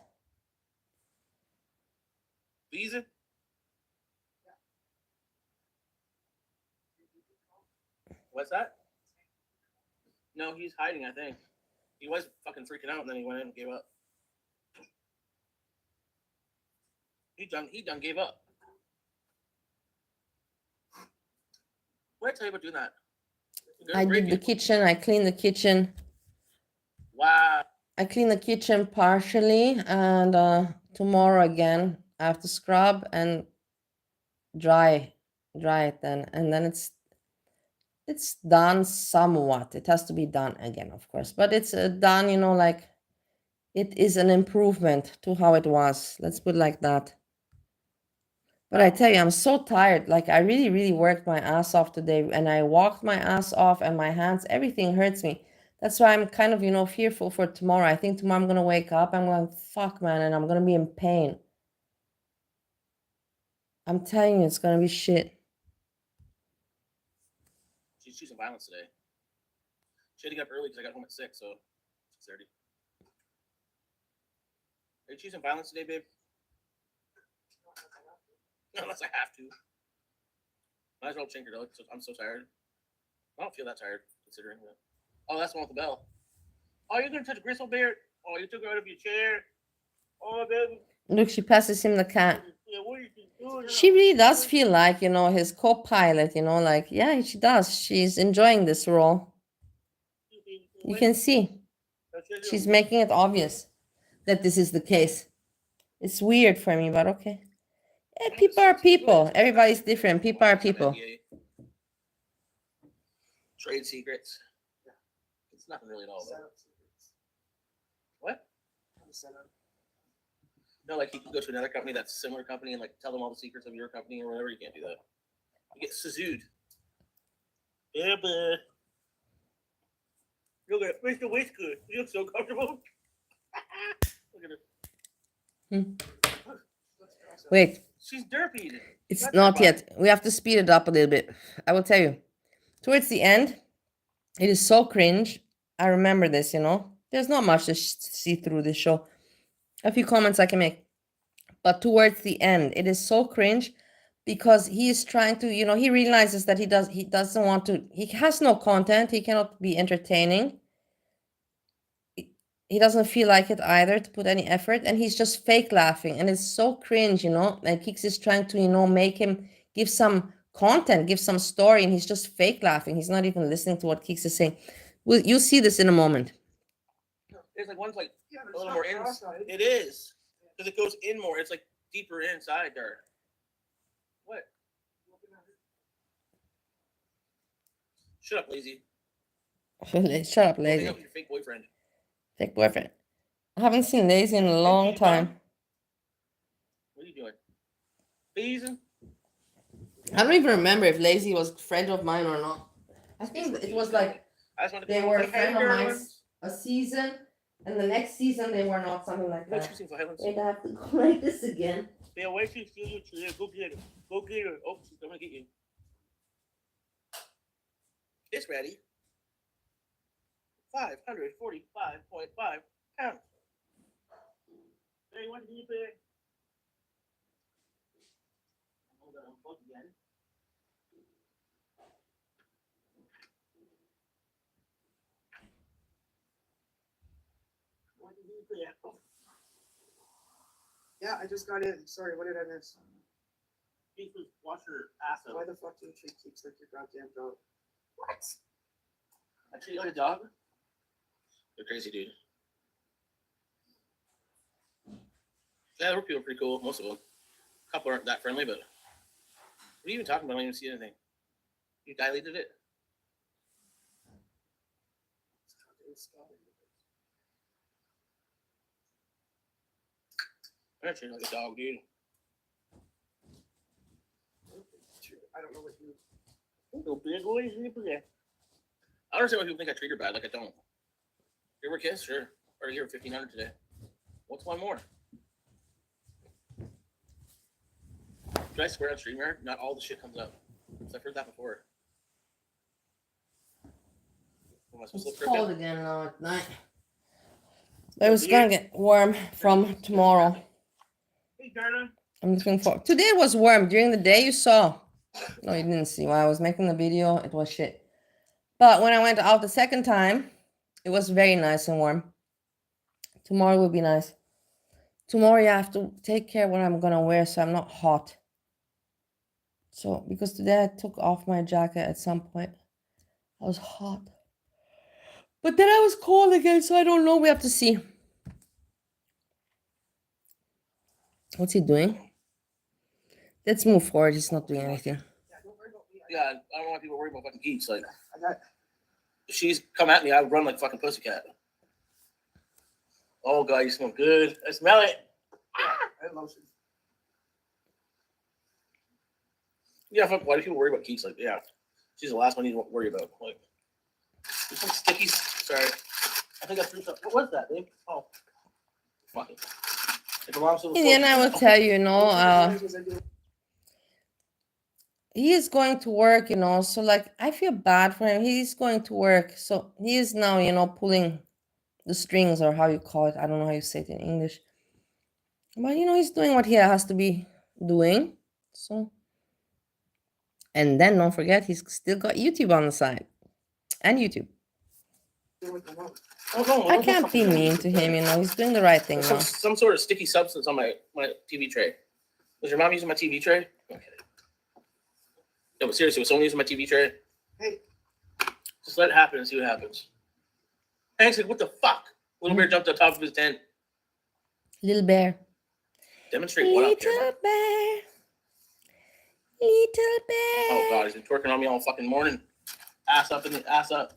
Visa? What's that? No, he's hiding, I think. He was fucking freaking out and then he went in and gave up. He done gave up. What did I tell you about doing that? I did the kitchen. I cleaned the kitchen. Wow. I cleaned the kitchen partially, and tomorrow again I have to scrub and dry it then, and then it's done somewhat. It has to be done again, of course, but it's done. Like it is an improvement to how it was. Let's put it like that. But I tell you, I'm so tired. Like I really, really worked my ass off today, and I walked my ass off, and my hands, everything hurts me. That's why I'm kind of, fearful for tomorrow. I think tomorrow I'm gonna wake up, I'm going, fuck, man, and I'm gonna be in pain. I'm telling you, it's gonna be shit. She's choosing violence today. She had to get up early because I got home at 6, so 6:30. Are you choosing violence today, babe? Unless I have to. Might as well change her though. I'm so tired. I don't feel that tired considering that. Oh, that's the one with the bell. Oh, you're gonna touch Gristle Bear? Oh, you took her out of your chair. Oh, baby. Look, she passes him the cat. Yeah, what are you doing? She really does feel like, his co-pilot, like, yeah, she does. She's enjoying this role. You can see. She's making it obvious that this is the case. It's weird for me, but okay. Yeah, people are people. Everybody's different. People are people. Trade secrets. It's nothing really at all. What? No, like you can go to another company that's a similar company and like tell them all the secrets of your company or whatever. You can't do that. You get sued. Yeah, but look at Mr. Whisker. You look so comfortable. Look at her. Wait. She's derpy. It's not yet. We have to speed it up a little bit. I will tell you. Towards the end, it is so cringe. I remember this, There's not much to see through this show. A few comments I can make. But towards the end, it is so cringe because he is trying to, he realizes that he doesn't want to, he has no content. He cannot be entertaining. He doesn't feel like it either to put any effort, and he's just fake laughing, and it's so cringe, and Kix is trying to, make him give some content, give some story, and he's just fake laughing. He's not even listening to what Kix is saying. Well, you'll see this in a moment. It's like one's like a little more inside. It is because it goes in more. It's like deeper inside there. What? Shut up, lazy. Shut up, lazy. Hang out with your fake boyfriend. Fake boyfriend. I haven't seen Lazy in a long time. What are you doing? Lazy? I don't even remember if Lazy was a friend of mine or not. I think it was like they were a friend of mine a season, and the next season they were not, something like that. Wait, I have to go like this again. Stay away from you. Go get her. Go get her. Oh, she's gonna get you. It's ready. 545.5 pounds. Hey, what do you think? Hold on, both again. What did you think? Yeah, I just got in. Sorry, what did I miss? Jesus, wash your ass up. Why the fuck do you treat Keeks like your goddamn dog? What? I treat you like a dog? You're crazy, dude. Yeah, the work people are pretty cool, most of them. A couple aren't that friendly, but what are you even talking about? I don't even see anything. You dilated it? I'm gonna treat you like a dog, dude. I don't know what you. Little big boy, I don't understand why people think I treat her bad. Like I don't. Give her a kiss, sure. Or give her 1,500 today. What's one more? Should I swear on StreamYard? Not all the shit comes up. Because I've heard that before. Am I supposed It's to cold again now at night. But it was gonna get warm from tomorrow. Hey, Darna. I'm looking for. Today it was warm during the day. You saw. No, you didn't see. While I was making the video, it was shit. But when I went out the second time, it was very nice and warm. Tomorrow will be nice. Tomorrow I have to take care what I'm gonna wear so I'm not hot. So because today I took off my jacket at some point. I was hot. But then I was cold again, so I don't know. We have to see. What's he doing? Let's move forward. He's not doing anything. Yeah, don't worry about me. Yeah, I don't want people worried about fucking geeks. Like, I got if she's come at me, I would run like fucking pussycat. Oh god, you smell good. I smell it. I have lotion. Yeah, fuck. Why do people worry about geeks? Like, yeah, she's the last one you worry about. Like, there's some stickies. Sorry, I think I threw something. What was that, babe? Oh, fuck it. It belongs to the And then I will tell you, As I do. he is going to work, so like I feel bad for him. He's going to work. So he is now, pulling the strings, or how you call it. I don't know how you say it in English. But he's doing what he has to be doing. So, and then don't forget, he's still got YouTube on the side. And YouTube. Oh, no, I can't be mean to him, he's doing the right thing There's now. some sort of sticky substance on my TV tray. Was your mom using my TV tray? Okay. No, but seriously, was someone using my TV tray? Hey, Just let it happen and see what happens. Hank's like, what the fuck? Little bear jumped on top of his tent. Little bear. Demonstrate what up there. Little bear. Little bear. Oh god, he's been twerking on me all fucking morning. Ass up and ass up.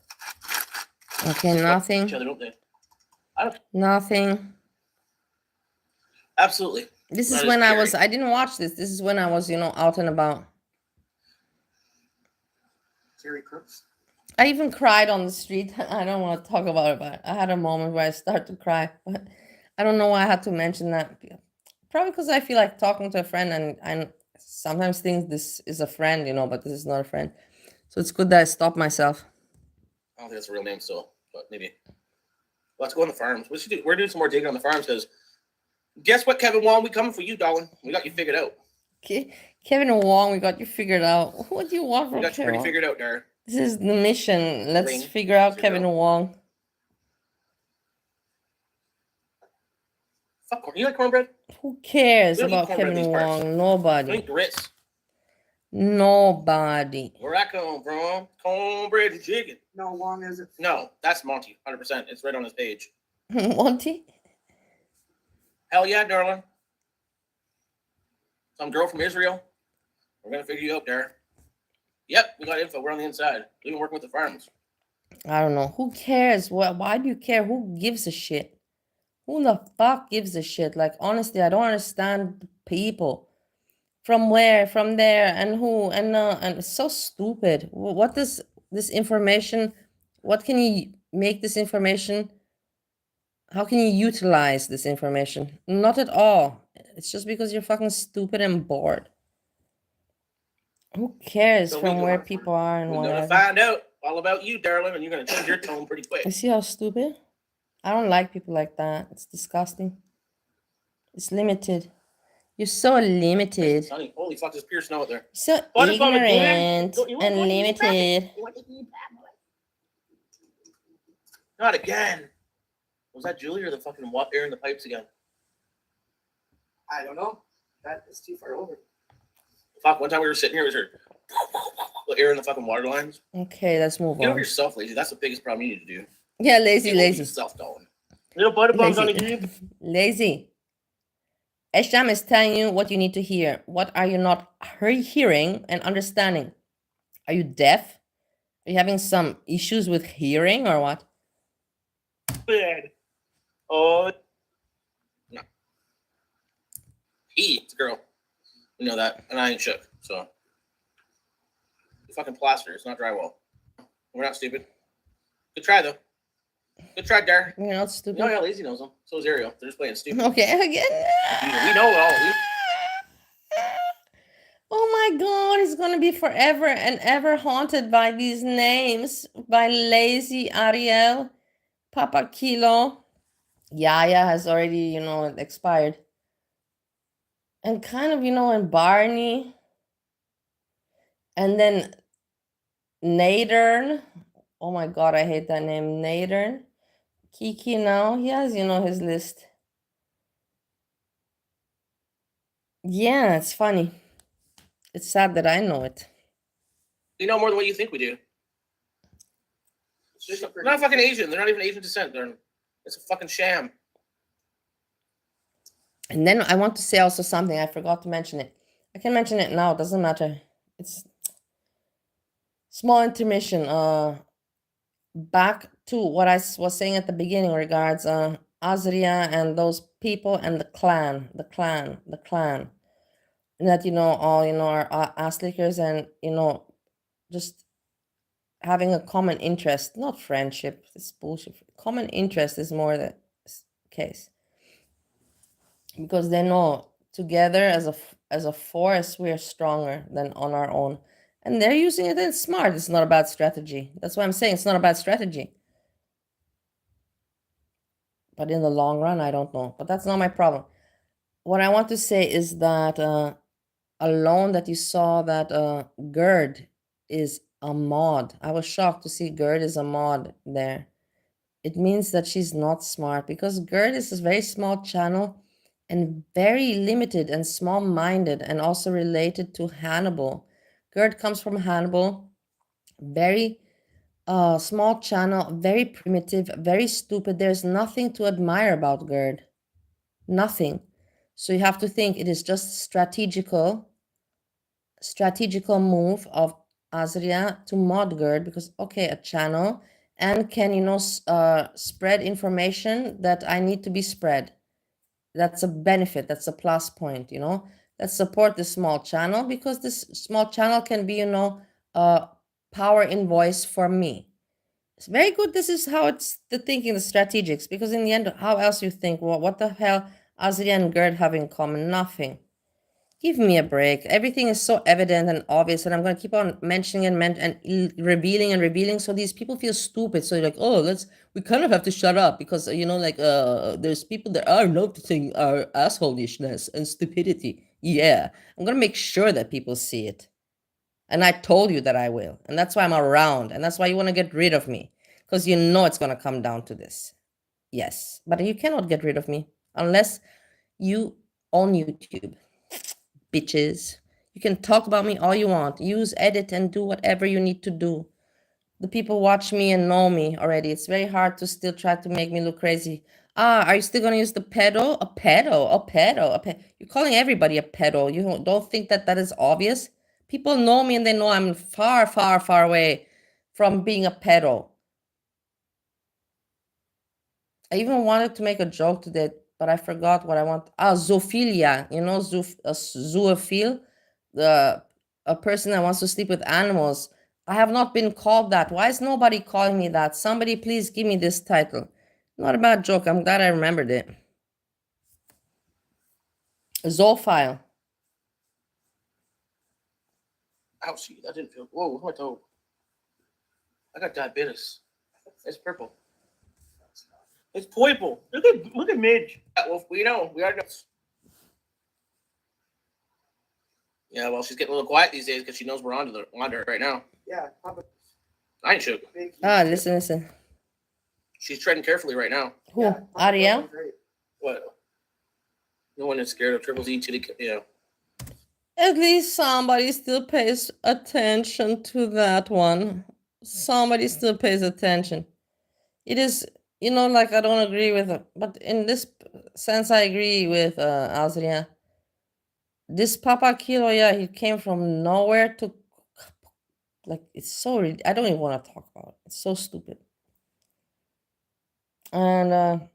Okay, Each nothing. other, don't they? Nothing. Absolutely. This That is is when scary. I didn't watch this. This is when I was, out and about. Terry Crooks. I even cried on the street. I don't want to talk about it, but I had a moment where I started to cry. But I don't know why I had to mention that. Probably because I feel like talking to a friend, and I sometimes think this is a friend, but this is not a friend. So it's good that I stopped myself. I don't think that's a real name still, but maybe. Let's go on the farms. We're doing some more digging on the farms because guess what, Kevin Wong? We coming for you, darling. We got you figured out. Okay, Kevin Wong, we got you figured out. What do you want We from got you Kevin pretty Wong? figured out there. This is the mission. Let's Ring. figure out 0. Kevin Wong. Fuck corn. You like cornbread? Who cares We don't eat about cornbread in Kevin these parts. Wong? I Nobody. think grits. Nobody. Where I come from, cornbread and chicken. No, Wong is it? No, that's Monty, 100%. It's right on his page. Monty? Hell yeah, darling. Some girl from Israel. We're gonna figure you out there. Yep, we got info. We're on the inside. We've been working with the farms. I don't know. Who cares? Why do you care? Who gives a shit? Who the fuck gives a shit? Like, honestly, I don't understand people. From where, from there, and who, and it's so stupid. What does this information, what can you make this information? How can you utilize this information? Not at all. It's just because you're fucking stupid and bored. Who cares So from we where go- people are and We're gonna whatever? find out all about you, darling, and you're gonna change your tone pretty quick. You see how stupid? I don't like people like that. It's disgusting. It's limited. You're so limited. Sonny, holy fuck, there's pure snow out there. So Butterball again? ignorant Don't you want and to eat rabbit? limited. You want to eat rabbit? Not again. Was that Julie or the fucking air in the pipes again? I don't know. That is too far over. Fuck, one time we were sitting here, it was her the air in the fucking water lines. Okay, let's move Get over on. yourself, lazy. That's the biggest problem you need to do. Yeah, lazy, Get over lazy. yourself, darling. Little butterbugs on the Lazy. game. Lazy. SJAM is telling you what you need to hear. What are you not hearing and understanding? Are you deaf? Are you having some issues with hearing or what? Bad. Oh. No. It's a girl. We know that. And I ain't shook, so. It's fucking plaster. It's not drywall. We're not stupid. Good try, though. Good try, Dar. You're not stupid. You know how lazy knows them. So is Ariel. They're just playing stupid. Okay, again. We know it all. Oh my god, he's gonna be forever and ever haunted by these names. By Lazy Ariel, Papa Kilo, Yaya has already, expired. And kind of, and Barney. And then Nadern. Oh my God, I hate that name. Nadern. Kiki now. He has, his list. Yeah, it's funny. It's sad that I know it. We know more than what you think we do. They're not fucking Asian. They're not even Asian descent. It's a fucking sham. And then I want to say also something. I forgot to mention it. I can mention it now. It doesn't matter. It's small intermission. Back to what I was saying at the beginning regards Azria and those people and the clan. That, all, are ass lickers and, just having a common interest, not friendship. It's bullshit. Common interest is more the case. Because they know together as a force we are stronger than on our own, and they're using it and smart. It's not about strategy. That's why I'm saying it's not about strategy, but in the long run I don't know, but that's not my problem. What I want to say is that alone that you saw that Gerd is a mod. I was shocked to see Gerd is a mod there. It means that she's not smart, because Gerd is a very small channel and very limited and small-minded, and also related to Hannibal. Gerd comes from Hannibal, very small channel, very primitive, very stupid. There's nothing to admire about Gerd. Nothing. So you have to think it is just strategical move of Azria to mod Gerd, because okay, a channel, and can spread information that I need to be spread. That's a benefit, that's a plus point. Let's support this small channel, because this small channel can be a power invoice for me. It's very good. This is how it's the thinking, the strategics, because in the end, how else you think? Well, what the hell Azria and Gerd have in common? Nothing. Give me a break. Everything is so evident and obvious, and I'm going to keep on mentioning and revealing, so these people feel stupid. So you're like, oh, we kind of have to shut up, because there's people that are noticing our assholishness and stupidity. Yeah, I'm going to make sure that people see it, and I told you that I will, and that's why I'm around, and that's why you want to get rid of me, because it's going to come down to this. Yes, but you cannot get rid of me unless you own YouTube. Bitches. You can talk about me all you want. Use, edit, and do whatever you need to do. The people watch me and know me already. It's very hard to still try to make me look crazy. Are you still gonna use the pedo? A pedo. You're calling everybody a pedo. You don't think that is obvious? People know me and they know I'm far, far, far away from being a pedo. I even wanted to make a joke today, but I forgot what I want. Zoophilia. Zoophile, a person that wants to sleep with animals. I have not been called that. Why is nobody calling me that? Somebody please give me this title. Not a bad joke. I'm glad I remembered it. Zoophile. Ouch, that didn't feel. Whoa, my toe. I got diabetes. It's purple. It's purple. Look at Midge. Well, we know. We already know. Yeah, well, she's getting a little quiet these days because she knows we're onto her right now. Yeah, Papa. I ain't shook. Listen. She's treading carefully right now. Who? Yeah, Ariel? What? No one is scared of Triple E to the. At least somebody still pays attention to that one. Somebody still pays attention. It is, I don't agree with it, but in this sense, I agree with Azria. This Papa Kilo, yeah, he came from nowhere to, it's so, I don't even want to talk about it. It's so stupid. And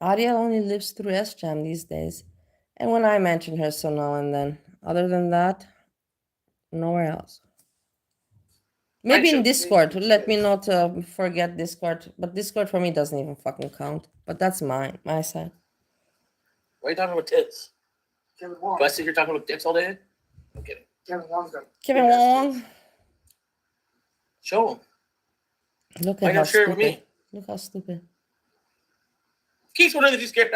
Ariel only lives through SJAM these days. And when I mention her so now and then, other than that, nowhere else. Maybe in Discord. Let me not forget Discord. But Discord for me doesn't even fucking count. But that's my side. Why are you talking about tits? Kevin Wong. Do I sit here talking about dicks all day? I'm kidding. Kevin Wong's got. Kevin Wong. Show him. Look Why at how not share it with stupid. me? Look how stupid. Keith's one of these scared.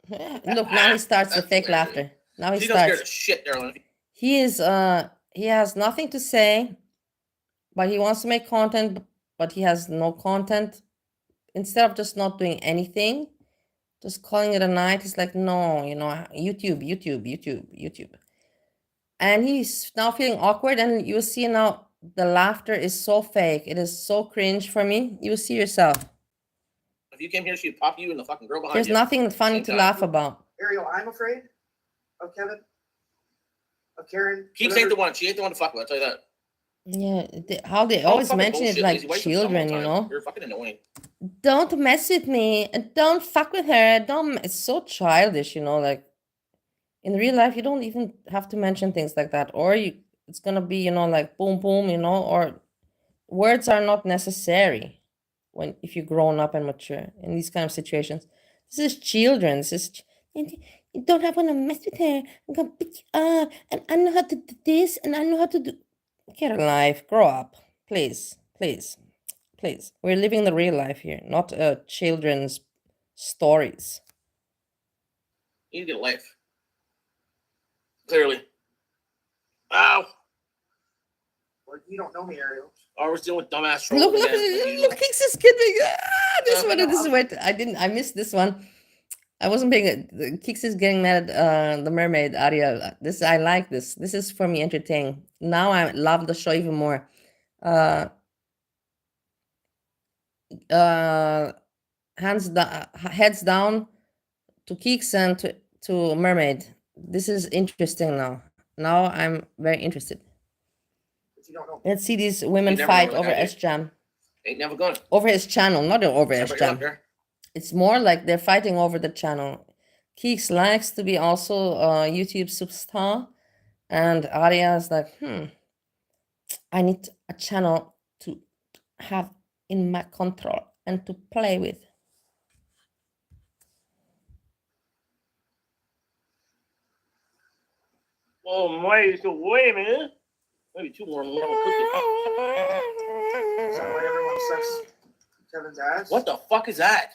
Look, now he starts the That's fake hilarious. laughter. Now he She's not scared starts. of shit, Darlene. He is he has nothing to say, but he wants to make content, but he has no content. Instead of just not doing anything, just calling it a night, he's like, no, you know, YouTube. And he's now feeling awkward, and you see now the laughter is so fake. It is so cringe for me. You see yourself. If you came here, she'd pop you and the fucking girl behind There's you. nothing funny Same to time. laugh about. Ariel, I'm afraid of Kevin, of Karen. Keith ain't the one. She ain't the one to fuck with. I'll tell you that. Yeah, how they Oh, always fucking mention it bullshit, like lazy wife with some all children, the you time. know. You're fucking annoying. Don't mess with me. Don't fuck with her. Don't. It's so childish, you know. Like in real life, you don't even have to mention things like that, or it's gonna be, you know, like boom, boom, you know, or words are not necessary when if you're grown up and mature in these kind of situations. This is children. This is you don't have to mess with her. I'm gonna pick you up, and I know how to do this, and I know how to do. Get a life. Grow up, please, please, please. We're living the real life here, not children's stories. You need to get a life. Clearly. Ow. Well, you don't know me, Ariel. Oh, we're dealing with dumbass trolls Look, again. look, Kix is kidding. This one, no, this is what I missed this one. I wasn't paying. Kix is getting mad at the mermaid Ariel. I like this. This is for me entertaining. Now I love the show even more. Heads down to Kix and to mermaid. This is interesting now. Now I'm very interested. But you don't know. Let's see these women never fight know what over that is. SJAM. Ain't never gonna. Over his channel, not over Somebody up SJAM. there. It's more like they're fighting over the channel. Keeks likes to be also a YouTube superstar, and Arya is like, I need a channel to have in my control and to play with. Oh my, so wait a minute. Maybe two more. Is that why everyone sucks Kevin's ass? What the fuck is that?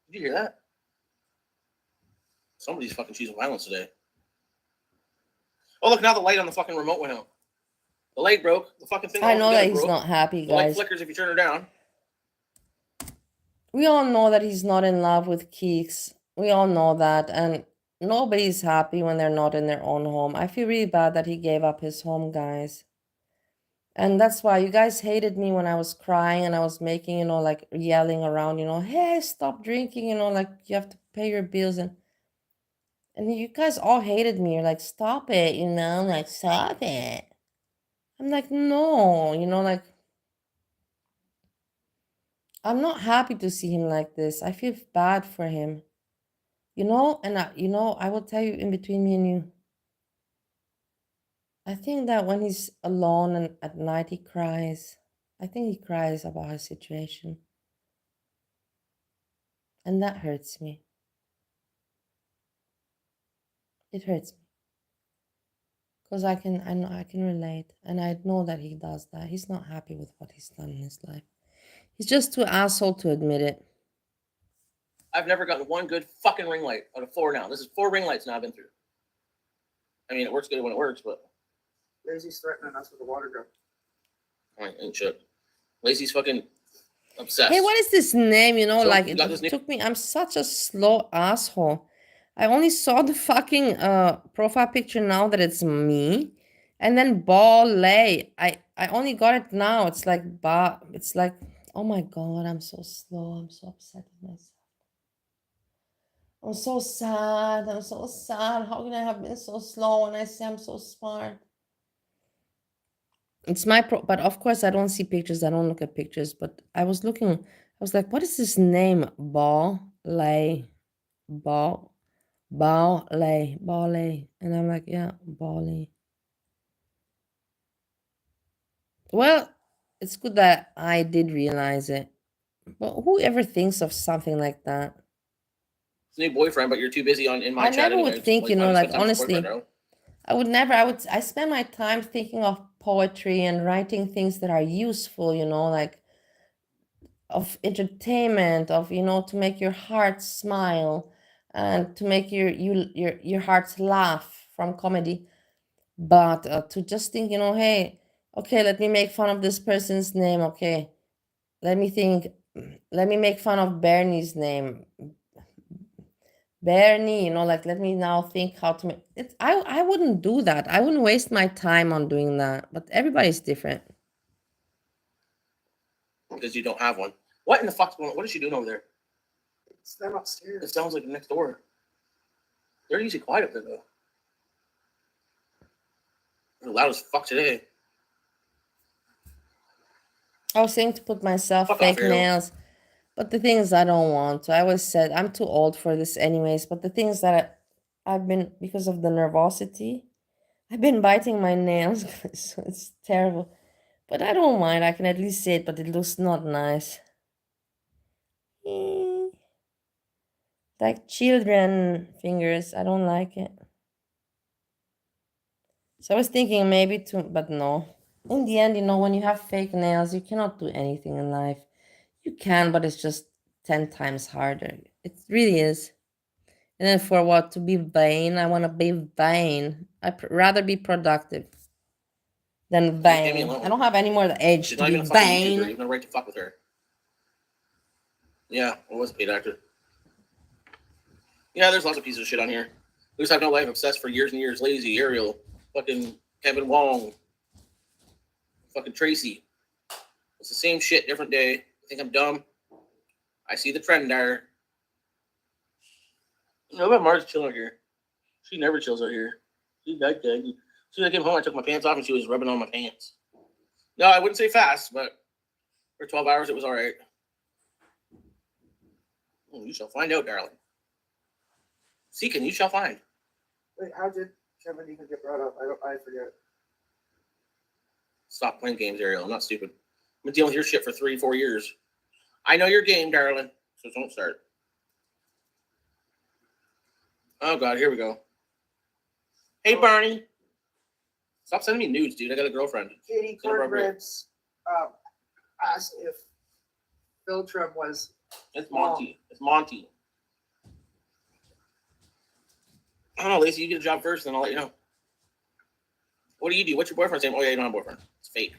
Did you hear that? Somebody's fucking choosing violence today. Oh, look, now the light on the fucking remote went out. The light broke. The fucking thing. I know that he's broke. not happy, The light guys. flickers if you turn her down. We all know that he's not in love with Keeks. We all know that, and nobody's happy when they're not in their own home. I feel really bad that he gave up his home, guys. And that's why you guys hated me when I was crying and I was making, you know, like yelling around, you know, hey, stop drinking, you know, like you have to pay your bills. And you guys all hated me. You're like, stop it, you know, like, stop it. I'm like, no, you know, like, I'm not happy to see him like this. I feel bad for him, you know, and you know, I will tell you in between me and you. I think that when he's alone and at night he cries. I think he cries about his situation. And that hurts me. It hurts me. Because I know I can relate. And I know that he does that. He's not happy with what he's done in his life. He's just too asshole to admit it. I've never gotten one good fucking ring light out of 4 now. This is 4 ring lights now I've been through. I mean, it works good when it works, but Lazy's threatening us with a water gun. ain't shit. Lazy's fucking obsessed. Hey, what is this name? You know, So, like you it got this took me. I'm such a slow asshole. I only saw the fucking profile picture now that it's me, and then ballet. I only got it now. It's like It's like, oh my god, I'm so slow. I'm so upset with myself. I'm so sad. I'm so sad. How can I have been so slow when I say I'm so smart? It's my but of course I don't see pictures. I don't look at pictures. But I was looking. I was like, what is this name? Ballet. Ballet. And I'm like, yeah, ballet. Well, it's good that I did realize it. But who ever thinks of something like that? It's a new boyfriend, but you're too busy in my I chat. never would think, you know, like, honestly, I I spend my time thinking of poetry and writing things that are useful, you know, like of entertainment, of, you know, to make your heart smile and to make your hearts laugh from comedy. But to just think, you know, hey, okay, let me make fun of this person's name. Okay, let me think, let me make fun of Bernie's name. Bernie, you know, like, let me now think how to make it. I wouldn't do that. I wouldn't waste my time on doing that. But everybody's different. Because you don't have one. What in the fuck's going on? What is she doing over there? It's them upstairs. It sounds like next door. They're usually quiet up there, though. They're loud as fuck today. I was saying to put myself Fuck fake off, Ariel. nails, but the thing is, I don't want to. I always said I'm too old for this, anyways. But the thing is that I've been, because of the nervosity, I've been biting my nails. So it's terrible. But I don't mind. I can at least say it, but it looks not nice. Like children fingers. I don't like it. So I was thinking maybe to, but no. In the end, you know, when you have fake nails, you cannot do anything in life. You can, but it's just 10 times harder. It really is. And then for what? To be vain? I want to be vain. I'd rather be productive than vain. I don't have any more the age She's to not be even a fucking YouTuber. You vain. have no right to fuck with her. Yeah, I was a paid actor. Yeah, there's lots of pieces of shit on here. Loose Have No Life, obsessed for years and years, lazy, Ariel, fucking Kevin Wong, fucking Tracy. It's the same shit, different day. I think I'm dumb. I see the trend there. You know, Marge's chilling out here. She never chills out here. She's that good. As soon as I came home, I took my pants off and she was rubbing on my pants. No, I wouldn't say fast, but for 12 hours, it was all right. Oh, you shall find out, darling. Seeking, you shall find. Wait, how did Kevin even get brought up? I forget. Stop playing games, Ariel. I'm not stupid. I've been dealing with your shit for 3-4 years. I know your game, darling, so don't start. Oh, God, here we go. Hey, Barney. Stop sending me nudes, dude. I got a girlfriend. Katie Cornbread's asked if Philtrum was. It's Monty. It's Monty. I don't know, Lacey. You get a job first, then I'll let you know. What do you do? What's your boyfriend's name? Oh, yeah, you don't have a boyfriend. It's fake.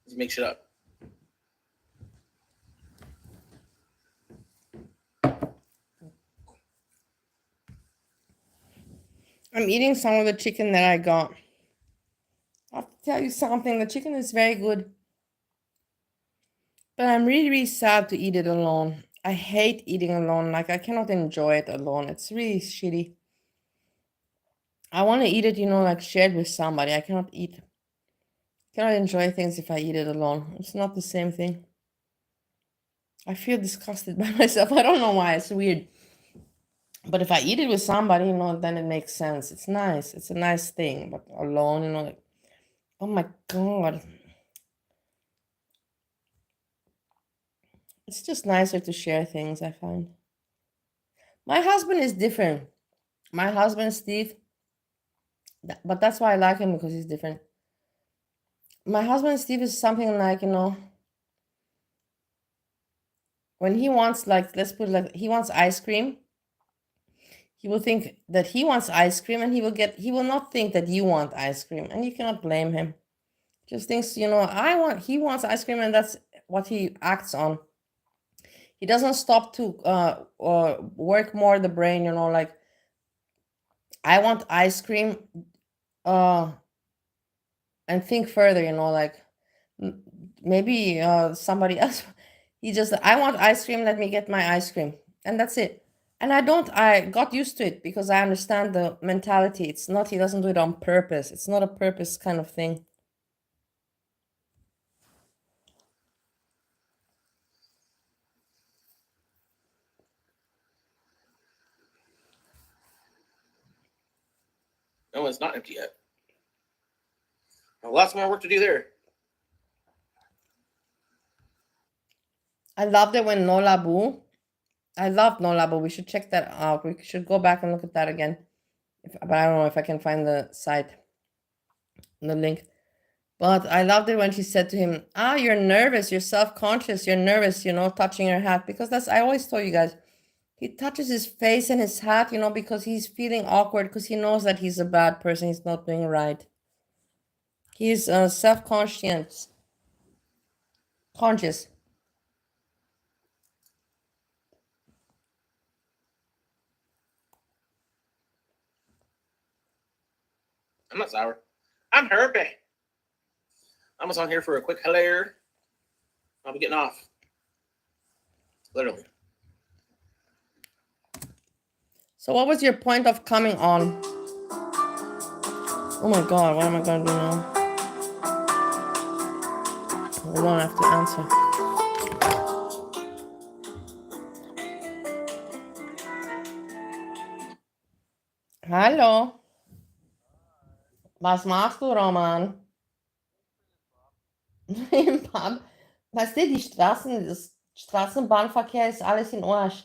Just make shit up. I'm eating some of the chicken that I got. I have to tell you something. The chicken is very good. But I'm really, really sad to eat it alone. I hate eating alone. Like, I cannot enjoy it alone. It's really shitty. I want to eat it, you know, like shared with somebody. I cannot enjoy things if I eat it alone. It's not the same thing. I feel disgusted by myself. I don't know why. It's weird. But if I eat it with somebody, you know, then it makes sense. It's nice. It's a nice thing. But alone, you know, like, oh my God. It's just nicer to share things, I find. My husband is different. My husband, Steve, but that's why I like him, because he's different. My husband, Steve, is something like, you know, when he wants, like, let's put it like, he wants ice cream, he will think that he wants ice cream, and he will not think that you want ice cream, and you cannot blame him. Just thinks, you know, he wants ice cream, and that's what he acts on. He doesn't stop to work more the brain, you know, like, I want ice cream, and think further, you know, like, maybe somebody else. He just, I want ice cream, let me get my ice cream, and that's it. And I got used to it, because I understand the mentality. It's not, he doesn't do it on purpose. It's not a purpose kind of thing. No, it's not empty yet. Lots more work to do there. I loved it when No Labu. I love No Labu. We should check that out. We should go back and look at that again. But I don't know if I can find the site, the link. But I loved it when she said to him, you're nervous, you're self-conscious, you're nervous, touching your hat. Because I always told you guys, he touches his face and his hat, because he's feeling awkward because he knows that he's a bad person. He's not doing right. He's self-conscious. Conscious. I'm not sour. I'm herpy. I'm just on here for a quick hello. I'll be getting off. Literally. So what was your point of coming on? Oh my God, what am I going to do now? Hold on, I have to answer. Hallo. Was machst du, Roman? Im Pub? Weißt du, das Straßenbahnverkehr ist alles in Arsch.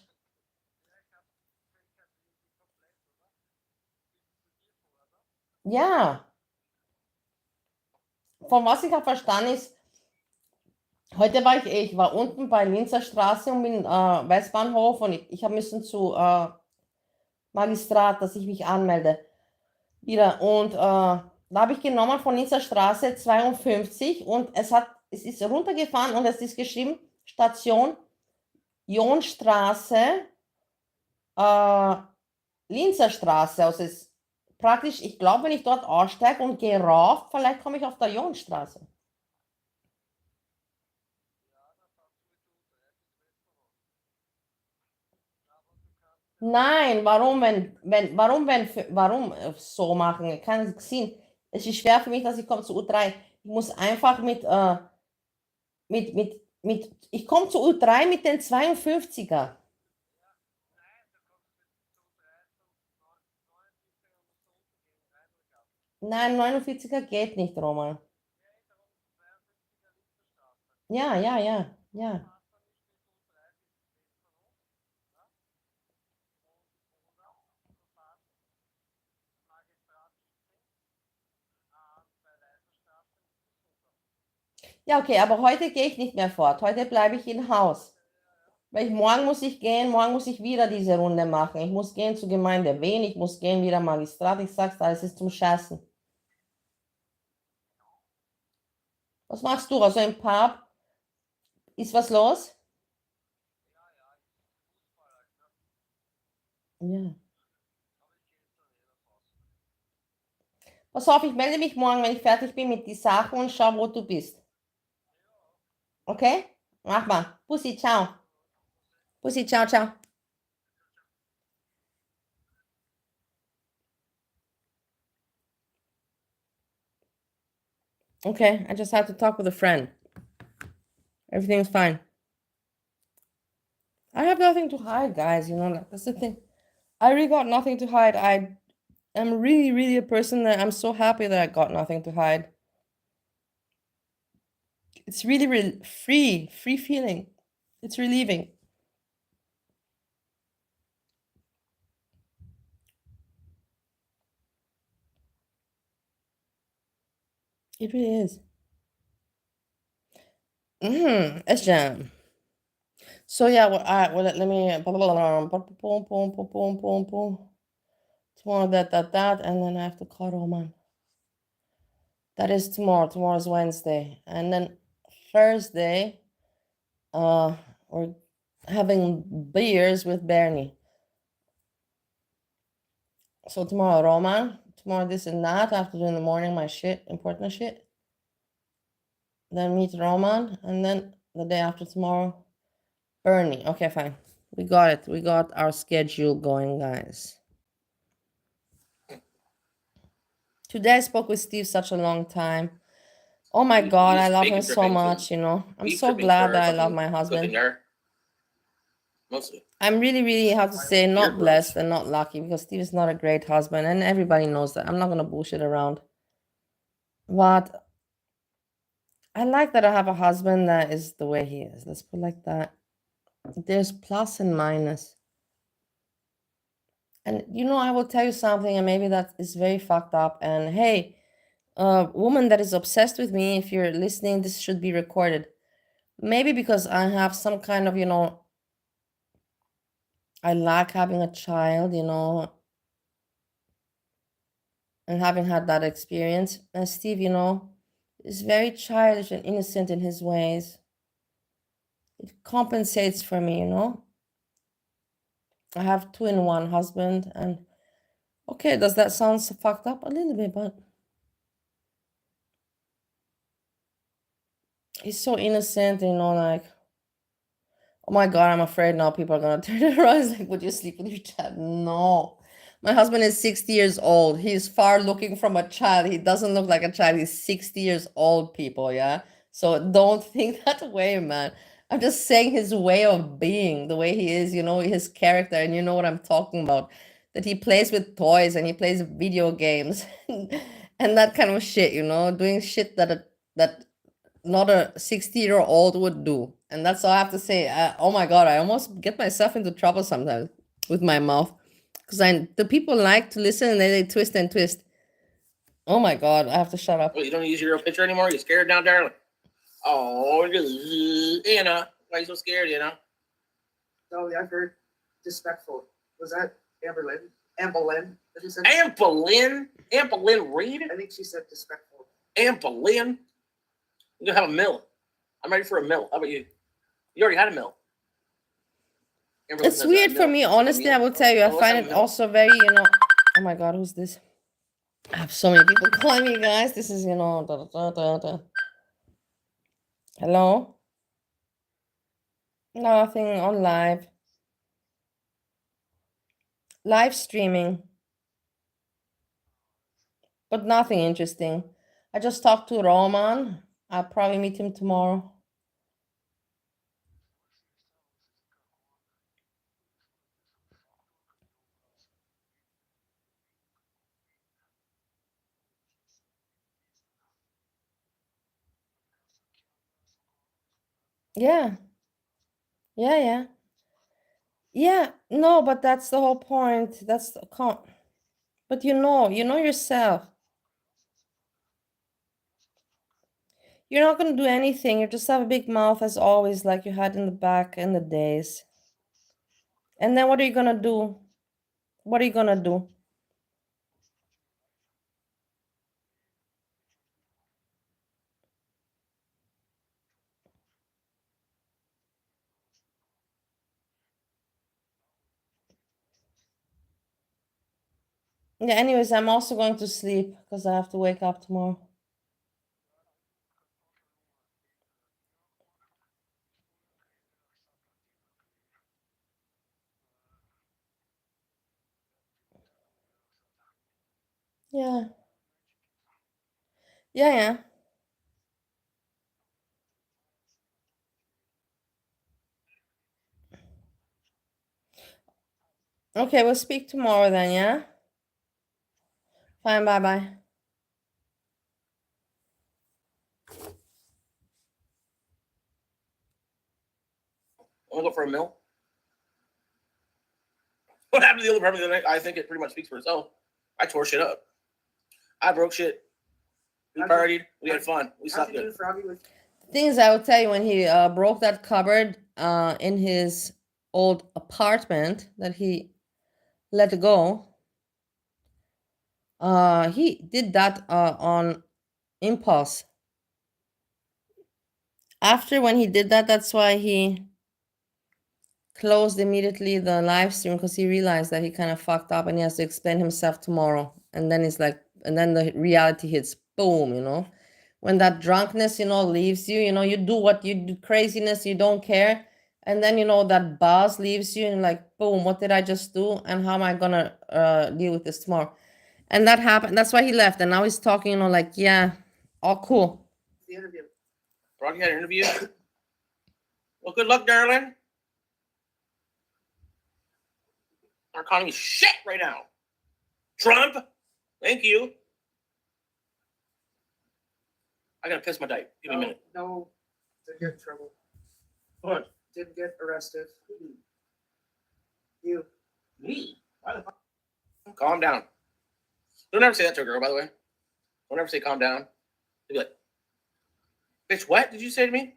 Ja. Von was ich habe verstanden ist, heute ich war unten bei Linzer Straße und bin Westbahnhof und ich habe müssen zu Magistrat, dass ich mich anmelde. Wieder. Und da habe ich genommen von Linzer Straße 52 und es ist runtergefahren und es ist geschrieben, Station Jonstraße, Linzer Straße. Also es ist praktisch, ich glaube, wenn ich dort aussteige und gehe rauf, vielleicht komme ich auf der Jonstraße. Nein, warum so machen? Keinen Sinn. Es ist schwer für mich, dass ich komme zu U3. Ich muss einfach ich komme zu U3 mit den 52er. Nein, 49er geht nicht, Roman. Ja. Ja, okay, aber heute gehe ich nicht mehr fort. Heute bleibe ich im Haus. Weil morgen muss ich gehen, morgen muss ich wieder diese Runde machen. Ich muss gehen zur Gemeinde Wien, ich muss gehen wieder Magistrat. Ich sag's da, es ist zum Scheißen. Was machst du? Also im Pub? Ist was los? Ja. Pass auf, ich melde mich morgen, wenn ich fertig bin mit die Sachen und schau, wo du bist. Okay? Mach mal. Pussy, ciao. Pussy, ciao, ciao. Okay, I just had to talk with a friend. Everything's fine. I have nothing to hide, guys. That's the thing. I really got nothing to hide. I am really, really a person that I'm so happy that I got nothing to hide. It's really, really free feeling. It's relieving. It really is. SJAM. So yeah, let me tomorrow that, and then I have to call Roman. That is tomorrow. Tomorrow's Wednesday, and then Thursday, we're having beers with Bernie. So tomorrow, Roman. Tomorrow, this and that. I have to do in the morning my shit, important shit. Then meet Roman, and then the day after tomorrow, Bernie. Okay, fine. We got it. We got our schedule going, guys. Today I spoke with Steve such a long time. Oh my God, I love him so much, I'm so glad that I love my husband. Mostly. I'm really, really have to say not blessed and not lucky because Steve is not a great husband and everybody knows that. I'm not going to bullshit around. But I like that I have a husband that is the way he is. Let's put it like that. There's plus and minus. And I will tell you something, and maybe that is very fucked up. And hey, a woman that is obsessed with me. If you're listening, this should be recorded. Maybe because I have some kind of, I like having a child, and having had that experience. And Steve, is very childish and innocent in his ways. It compensates for me, I have 2-in-1 husband, and okay, does that sound so fucked up? A little bit, but he's so innocent, like, oh my God, I'm afraid now people are gonna turn it around. It's like, would you sleep with your child? No. My husband is 60 years old. He's far looking from a child. He doesn't look like a child. He's 60 years old, people, yeah? So don't think that way, man. I'm just saying his way of being, the way he is, his character, and you know what I'm talking about. That he plays with toys and he plays video games and that kind of shit, doing shit that not a 60-year-old would do. And that's all I have to say. Oh my God, I almost get myself into trouble sometimes with my mouth. Because the people like to listen and they twist and twist. Oh my God, I have to shut up. Well, you don't use your real picture anymore? You scared now, darling? Oh, Anna. Why are you so scared, Dolly, I've heard disrespectful. Was that Amber Lynn? Amber Lynn? Amber Lynn? Amber Lynn Reed? I think she said disrespectful. Amber Lynn? You're going to have a mill. I'm ready for a mill. How about you? You already had a mill. It's weird for me, honestly, I will tell you. I find it also very, oh my God, who's this? I have so many people calling me, guys. This is, Hello? Nothing on live. Live streaming. But nothing interesting. I just talked to Roman. I'll probably meet him tomorrow. Yeah. Yeah. Yeah, no, but that's the whole point. That's the but you know yourself. You're not gonna do anything. You just have a big mouth as always, like you had in the back in the days. And then what are you gonna do? What are you gonna do? Yeah, anyways, I'm also going to sleep because I have to wake up tomorrow. Yeah. Yeah. Okay, we'll speak tomorrow then, yeah? Fine, bye-bye. I want to go for a mill. What happened to the other apartment the other night? I think it pretty much speaks for itself. I tore shit up. I broke shit. We partied. We had fun. We slept good. The thing is, I will tell you, when he broke that cupboard in his old apartment that he let go, he did that on impulse. After when he did that, that's why he closed immediately the live stream, because he realized that he kind of fucked up and he has to explain himself tomorrow. And then it's like, and then the reality hits, boom, when that drunkenness, leaves you, you do what you do, craziness, you don't care. And then, that buzz leaves you and like, boom, what did I just do? And how am I gonna deal with this tomorrow? And that happened. That's why he left. And now he's talking, like, yeah, all cool. The interview. Rocky had an interview. Well, good luck, darling. Our economy's shit right now. Trump, thank you. I gotta piss my diaper. Give me a minute. No, didn't get in trouble. What? Didn't get arrested. You. Me? Why the fuck? Calm down. Don't ever say that to a girl, by the way. Don't ever say calm down. They'd be like, bitch, what did you say to me?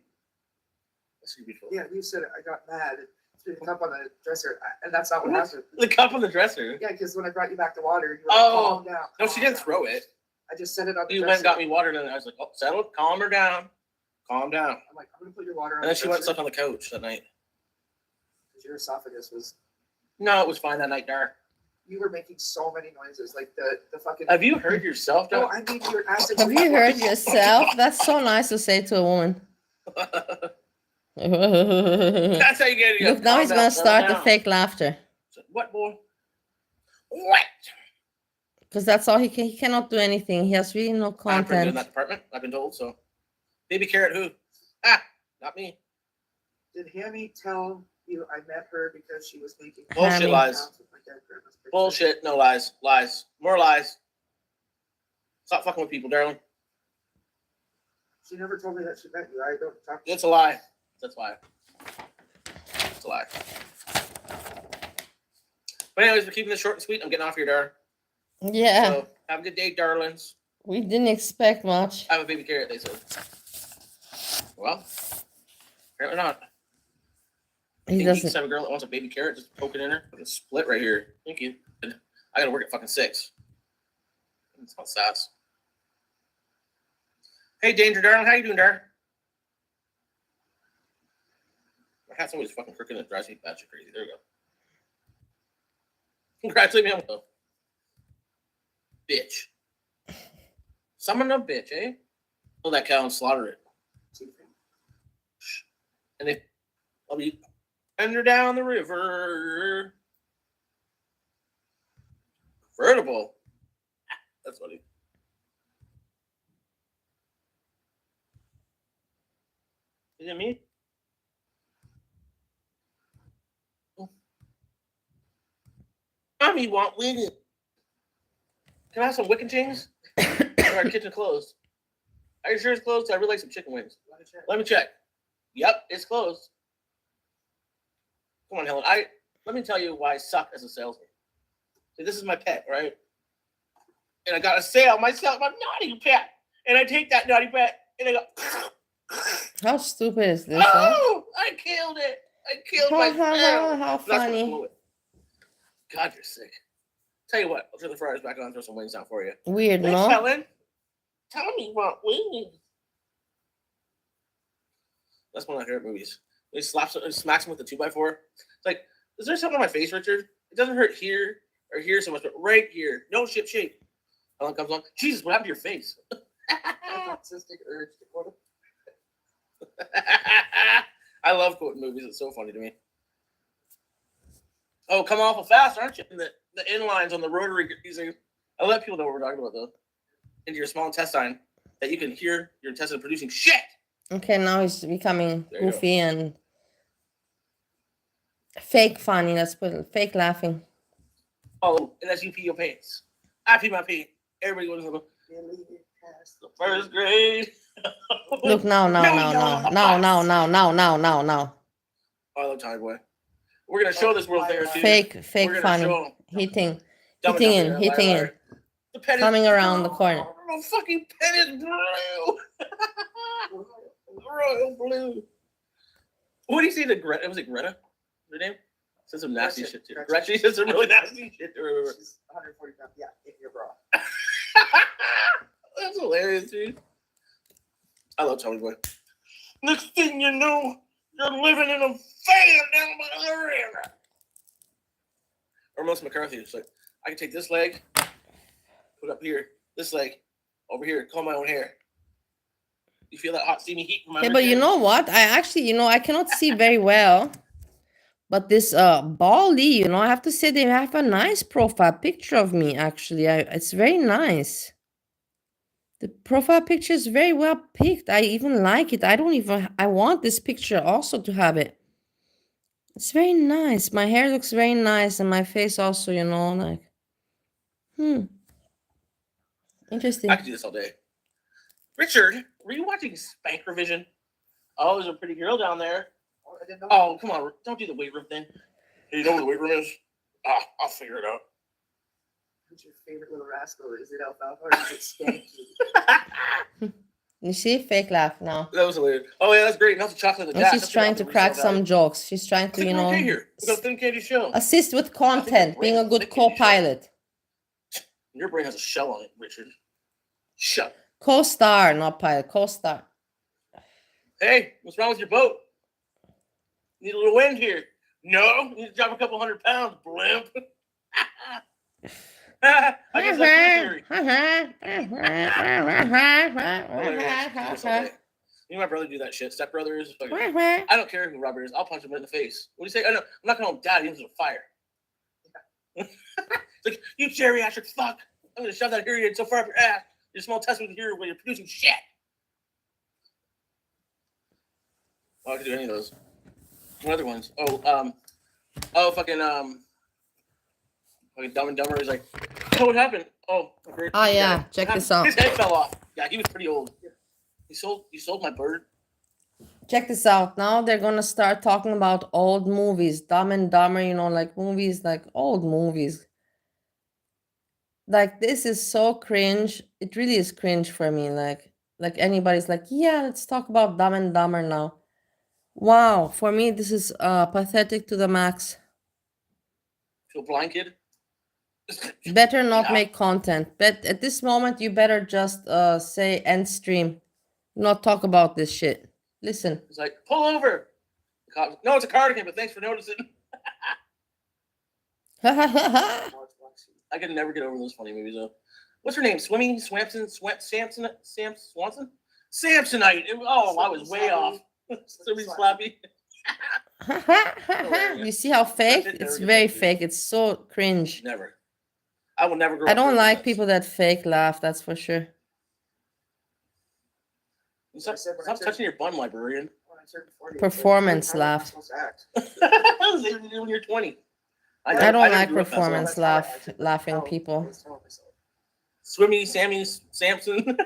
That's beautiful. Yeah, you said it. I got mad. Threw the cup on the dresser, and that's not what happened. The cup on the dresser? Yeah, because when I brought you back to water, you were like, calm down. No, she didn't throw it. I just set it on the You dresser. went and got me water, and I was like, oh, settle, calm her down. Calm down. I'm like, I'm going to put your water on And then the she went and dresser. slept on the couch that night. Because your esophagus was... No, it was fine that night, Dar. You were making so many noises, like the fucking... Have you heard yourself, Dar? No, I mean your acid... Have you heard yourself? That's so nice to say to a woman. That's how you get it. Look, now he's going to start the fake laughter. What, boy? What? Because that's all he can. He cannot do anything. He has really no I'm pretty good in content. that department, I've been told, so. Baby Carrot who? Ah, not me. Did Hammy tell you I met her because she was making... Bullshit Hammy. lies. with my dead grandma's picture? Bullshit, no lies. Lies. More lies. Stop fucking with people, darling. She never told me that she met you. I don't talk to It's a lie. That's a lie. It's a lie. But anyways, we're keeping this short and sweet. I'm getting off here, Dar. Yeah, So have a good day, darlings. we didn't expect much. I have a baby carrot, they said. Well, apparently not. He You doesn't. have a girl that wants a baby carrot just poking in her. Fucking split right here. Thank you. I gotta work at fucking 6. It's not sass. Hey, Danger, darling. How you doing, darling? My hat's always fucking crooked and it drives me batshit crazy. There we go. Congratulate me on the bitch. Summon a bitch, eh? Kill that cow and slaughter it. And if I'll be under down the river. Convertible. That's funny. Is it me? Mommy want Wigan. Can I have some Wiccan things? Our kitchen closed. Are you sure it's closed? I really like some chicken wings. Let me check. Yep, it's closed. Come on, Helen. Let me tell you why I suck as a salesman. See, this is my pet, right? And I got a sale myself, my naughty pet. And I take that naughty pet and I go, How stupid is this? Huh? oh, I killed it. I killed myself. How That's what funny. blew it. God, you're sick. Tell you what, I'll turn the fryers back on and throw some wings down for you. Weird, Thanks, no? Helen. Tell me what wings. That's one of my favorite movies. He smacks him with the 2x4. It's like, is there something on my face, Richard? It doesn't hurt here or here so much, but right here. No ship shape. Helen comes on. Jesus, what happened to your face? Narcissistic urge to quote him. I love quoting movies. It's so funny to me. Oh, come awful fast, aren't you? And the inlines on the rotary. I let people know what we're talking about, though. Into your small intestine, that you can hear your intestine producing shit. Okay, now he's becoming There you goofy and fake funny. Let's put it, fake laughing. Oh, and as you pee your pants. I pee my pee. Everybody goes to the first grade. Look now. Oh, I love Tommy Boy. We're gonna show this world there too. Fake We're gonna funny. show 'em. Hitting Dumb in. The pen Coming is around the corner. The fucking pen is blue. Royal blue. What do you say to Greta? Was it Greta? Her name? Said some nasty Gretchen. shit to her. Gretchen said some really nasty shit to her. She's 140 pounds. Yeah, in your bra. That's hilarious, dude. I love Tommy Boy. Next thing you know, you're living in a van down by the river. Or Melissa McCarthy. It's like, I can take this leg, put up here, this leg, over here, comb my own hair. You feel that hot, steamy heat from my Okay, but you know what? I actually, I cannot see very well. But this Bali, I have to say they have a nice profile picture of me, actually. It's very nice. The profile picture is very well picked. I even like it. I want this picture also to have it. It's very nice. My hair looks very nice and my face also, like, interesting. I could do this all day. Richard, were you watching Spank Revision? Oh, there's a pretty girl down there. Oh, I didn't know. Oh, come on. Don't do the weight room thing. You know what the weight room is? I'll figure it out. Who's your favorite little rascal? Is it Alfalfa or is it Skanky? You see, fake laugh now. That was hilarious. Oh yeah, that's great. Not the chocolate. And she's trying to crack some jokes. She's trying to, Okay here. We got a thin candy shell. assist with content, being a good Thin candy shell. co-pilot. Your brain has a shell on it, Richard. Shut. Co-star, not pilot. Co-star. Hey, what's wrong with your boat? Need a little wind here. No, you need to drop a couple 100 pounds, blimp. I guess that's your theory. You know my brother do that shit. Step brothers. I don't care who Robert is. I'll punch him in the face. What do you say? I'm not calling him dad. He was a fire. It's like, you geriatric fuck. I'm going to shove that period so far up your ass. Your small testament here where you're producing shit. Oh, I could do any of those. What other ones? Fucking Dumb and Dumber is like, oh, what happened? Oh, yeah, check this out. His head fell off. Yeah, he was pretty old. You sold my bird. Check this out. Now they're gonna start talking about old movies, Dumb and Dumber. You know, like movies, like old movies. Like this is so cringe. It really is cringe for me. Like anybody's like, yeah, let's talk about Dumb and Dumber now. Wow, for me this is pathetic to the max. To a blind kid. Better not make content. But at this moment, you better just say end stream, not talk about this shit. Listen. It's like, pull over. No, it's a cardigan, but thanks for noticing. I can never get over those funny movies though. What's her name? Swimming Swanson? Samsonite? Oh, I was way off. Swimming Slappy. You see how fake? It's very fake. It's so cringe. Never. I will never grow I up don't doing like this. people that fake laugh, that's for sure. Stop touching your bun, librarian. Performance laugh. When you're 20. I don't like performance laughing people. Swimmy, Sammy, Samson.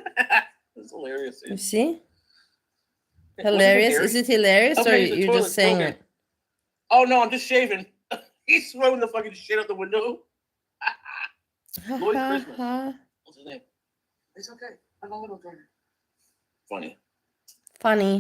That's hilarious. You see? Hilarious? Is it hilarious or you're just saying it? Oh no, I'm just shaving. He's throwing the fucking shit out the window. Lloyd Christmas. What's his name? It's okay. I'm a little drummer. Funny. Funny.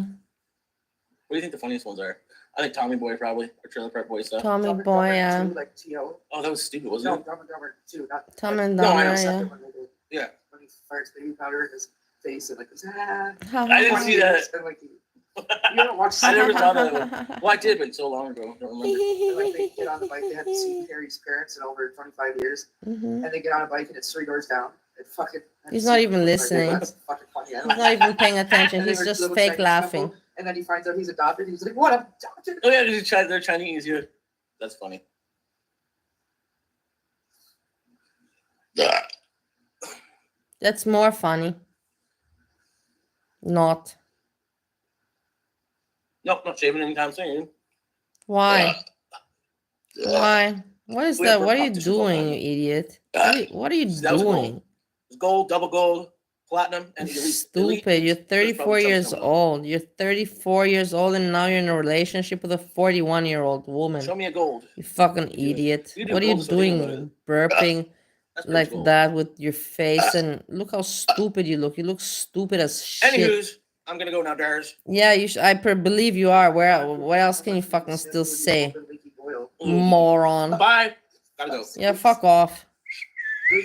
What do you think the funniest ones are? I think Tommy Boy probably, or Trailer Park Boy stuff. Tommy Boy, yeah. Like T.O. Oh, that was stupid, wasn't it? No, Dumb and Dumber 2. Not Tom and No, I Dumber, know. yeah. Yeah. When he farts baby powder in his face and like goes, ah. I didn't see that. And like, you haven't watched I never saw that one. Well, I did, but so long ago. I don't remember. And, like, they get on the bike. They haven't seen Harry's parents in over 25 years. Mhm. And they get on a bike and it's 3 doors down. And fucking. He's not even listening. That's fucking funny. He's not even paying attention. And He's they were just little fake Chinese laughing. couple, and then he finds out he's adopted. He's like, what? I'm adopted? Oh yeah, they're Chinese. Yeah, that's funny. That's more funny. Not. Nope, not shaving anytime soon. Why? Why? What is Wait, that? we're What are you competition doing, going you on. idiot? What are you That was doing? gold. It's gold, double gold, platinum, and elite. Stupid. You're There's 34 probably years something coming up. old. You're 34 years old and now you're in a relationship with a 41-year-old woman. Show me a gold. You fucking You do it. idiot. You do What are you gold, so think about doing? Burping That's pretty like cool. that with your face and look how stupid you look. You look stupid as shit. Anywho's, I'm gonna go now, Dars. Yeah, you I believe you are. What else can you fucking still say? Moron. Bye. Gotta go. Yeah, fuck off.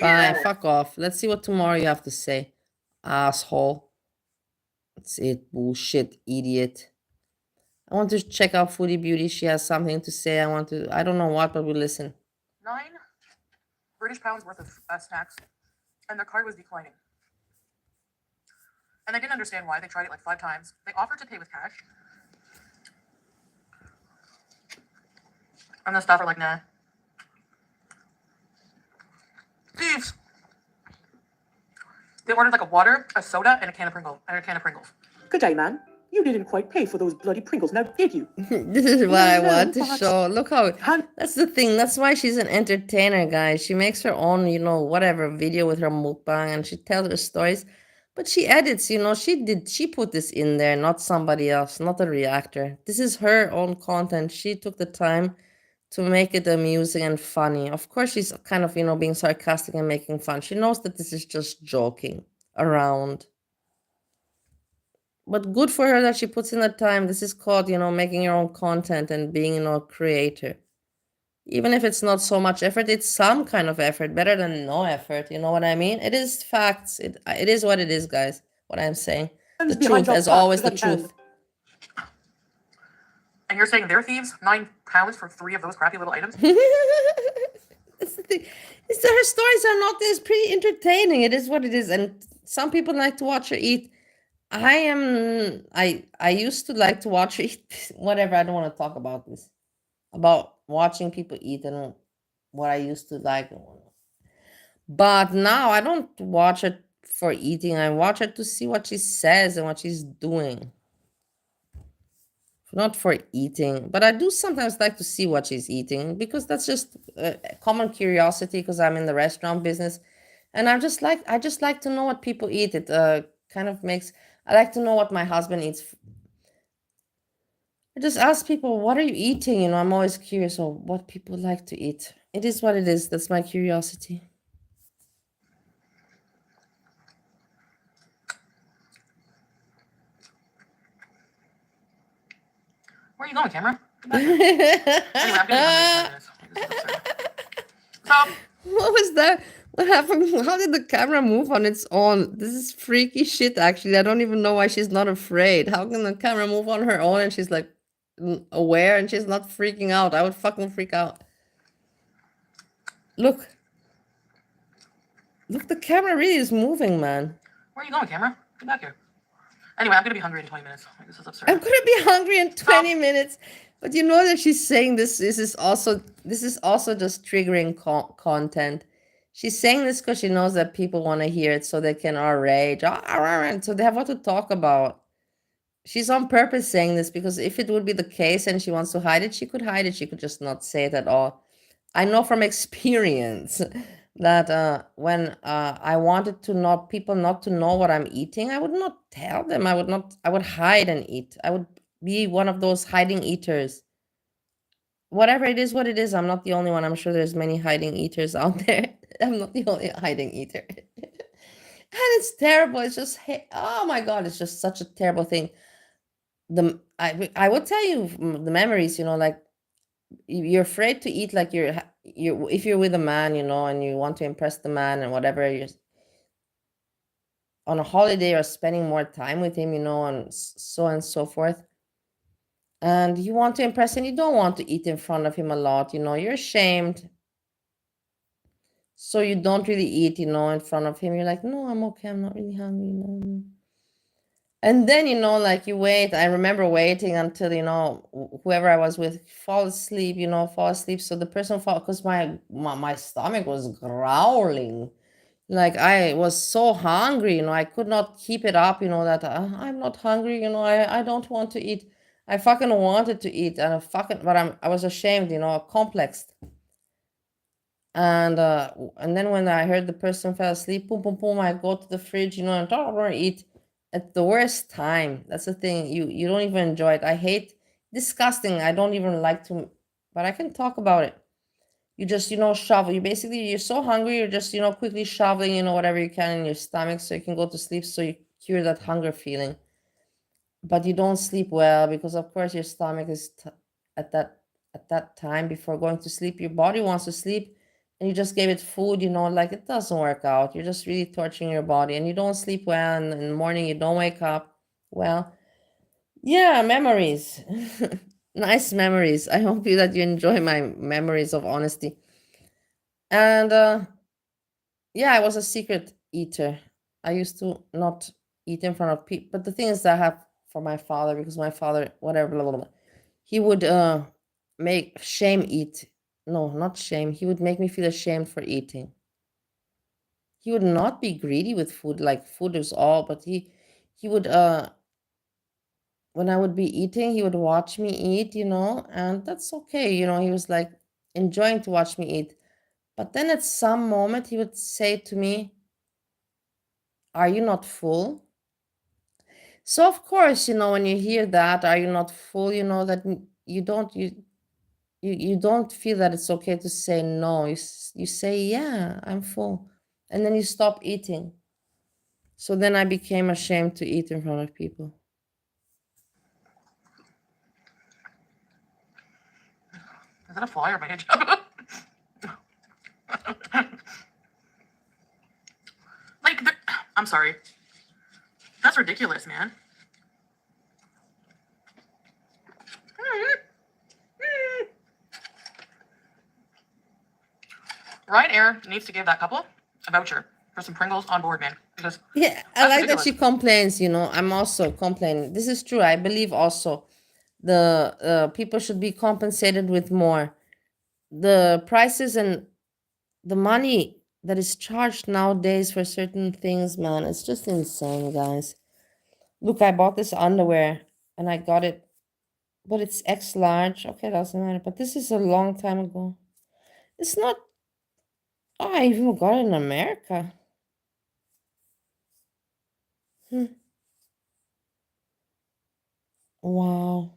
Bye, fuck off. Let's see what tomorrow you have to say. Asshole. That's it. Bullshit, idiot. I want to check out Foodie Beauty. She has something to say. I don't know what, but we'll listen. 9 British pounds worth of snacks, and their card was declining. And I didn't understand why. They tried it like 5 times. They offered to pay with cash. And the staff are like, nah. Thieves. They ordered like a water, a soda, and a can of Pringles. Good day, man. You didn't quite pay for those bloody Pringles, now did you? This is what I No, want to but- show. Look how Hun- that's the thing. That's why she's an entertainer, guys. She makes her own, whatever video with her mukbang and she tells her stories. But she edits, she put this in there, not somebody else, not a reactor. This is her own content. She took the time to make it amusing and funny. Of course, she's kind of, being sarcastic and making fun. She knows that this is just joking around. But good for her that she puts in the time. This is called, making your own content and being, a creator. Even if it's not so much effort, it's some kind of effort. Better than no effort. You know what I mean? It is facts. It is what it is, guys. What I'm saying. The Behind truth, your as back, always, the bloody truth. And you're saying they're thieves? £9 for 3 of those crappy little items? That's the thing. Her stories are not this pretty entertaining. It is what it is, and some people like to watch her eat. I used to like to watch her eat. Whatever. I don't want to talk about this. About watching people eat and what I used to like. But now I don't watch it for eating. I watch it to see what she says and what she's doing. Not for eating, but I do sometimes like to see what she's eating because that's just a common curiosity because I'm in the restaurant business, and I just like to know what people eat. It kind of makes I like to know what my husband eats. I just ask people, what are you eating? I'm always curious of what people like to eat. It is what it is. That's my curiosity. Where are you going, camera? Get back here. Anyway, I'm gonna be hungry in 20 minutes. This is absurd. So, What was that? What happened? How did the camera move on its own? This is freaky shit, actually. I don't even know why she's not afraid. How can the camera move on her own and she's like aware and she's not freaking out? I would fucking freak out. Look. Look, the camera really is moving, man. where are you going, camera? Get back here. Anyway, I'm gonna be hungry in 20 minutes. This is absurd. I'm gonna be hungry in 20 minutes. But you know that she's saying this is also just triggering content. She's saying this because she knows that people want to hear it so they can rage. So they have what to talk about. She's on purpose saying this because if it would be the case and she wants to hide it, she could hide it. She could just not say it at all. I know from experience that when I wanted to people not to know what I'm eating, I would not tell them. I would hide and eat. I would be one of those hiding eaters. Whatever it is, what it is, I'm not the only one. I'm sure there's many hiding eaters out there. I'm not the only hiding eater. And it's terrible. It's just, oh my God, it's just such a terrible thing. I would tell you the memories, like you're afraid to eat, like you're if you're with a man, and you want to impress the man and whatever, you're on a holiday or spending more time with him, and so on and so forth. And you want to impress and you don't want to eat in front of him a lot, you're ashamed. So you don't really eat, in front of him. You're like, no, I'm okay. I'm not really hungry. No. And then, like you wait. I remember waiting until, whoever I was with fall asleep. So the person fall because my stomach was growling. Like I was so hungry, I could not keep it up, that I'm not hungry, I don't want to eat. I fucking wanted to eat and but I was ashamed, complexed. And then when I heard the person fell asleep, boom, boom, boom, I go to the fridge, and eat at the worst time. That's the thing. You don't even enjoy it. I hate disgusting. I don't even like to, but I can talk about it. You just, shovel. You're so hungry, you're just, quickly shoveling, whatever you can in your stomach so you can go to sleep, so you cure that hunger feeling. But you don't sleep well because, of course, your stomach is at that time before going to sleep. Your body wants to sleep, and you just gave it food, like it doesn't work out. You're just really torturing your body, and you don't sleep well, and in the morning you don't wake up well. Yeah, memories. Nice memories. I hope that you enjoy my memories of honesty. And yeah, I was a secret eater. I used to not eat in front of people. But the thing is that I have for my father, because my father, whatever, blah, blah, blah, he would make shame eat. No, not shame. He would make me feel ashamed for eating. He would not be greedy with food, like food is all, but he would when I would be eating, he would watch me eat, and that's okay. He was like enjoying to watch me eat. But then at some moment, he would say to me, are you not full? So, of course, when you hear that, are you not full, that you you don't feel that it's okay to say no. You say, yeah, I'm full. And then you stop eating. So then I became ashamed to eat in front of people. Is that a fly or my hijab? Like, I'm sorry. That's ridiculous, man. Ryanair needs to give that couple a voucher for some Pringles on board, man. Because Yeah, I that's like ridiculous. that she complains, I'm also complaining. This is true. I believe also the people should be compensated with more. The prices and the money that is charged nowadays for certain things, man, it's just insane, guys. Look, I bought this underwear and I got it, but it's X large. Okay, doesn't matter. But this is a long time ago. It's not. Oh, I even got it in America. Wow.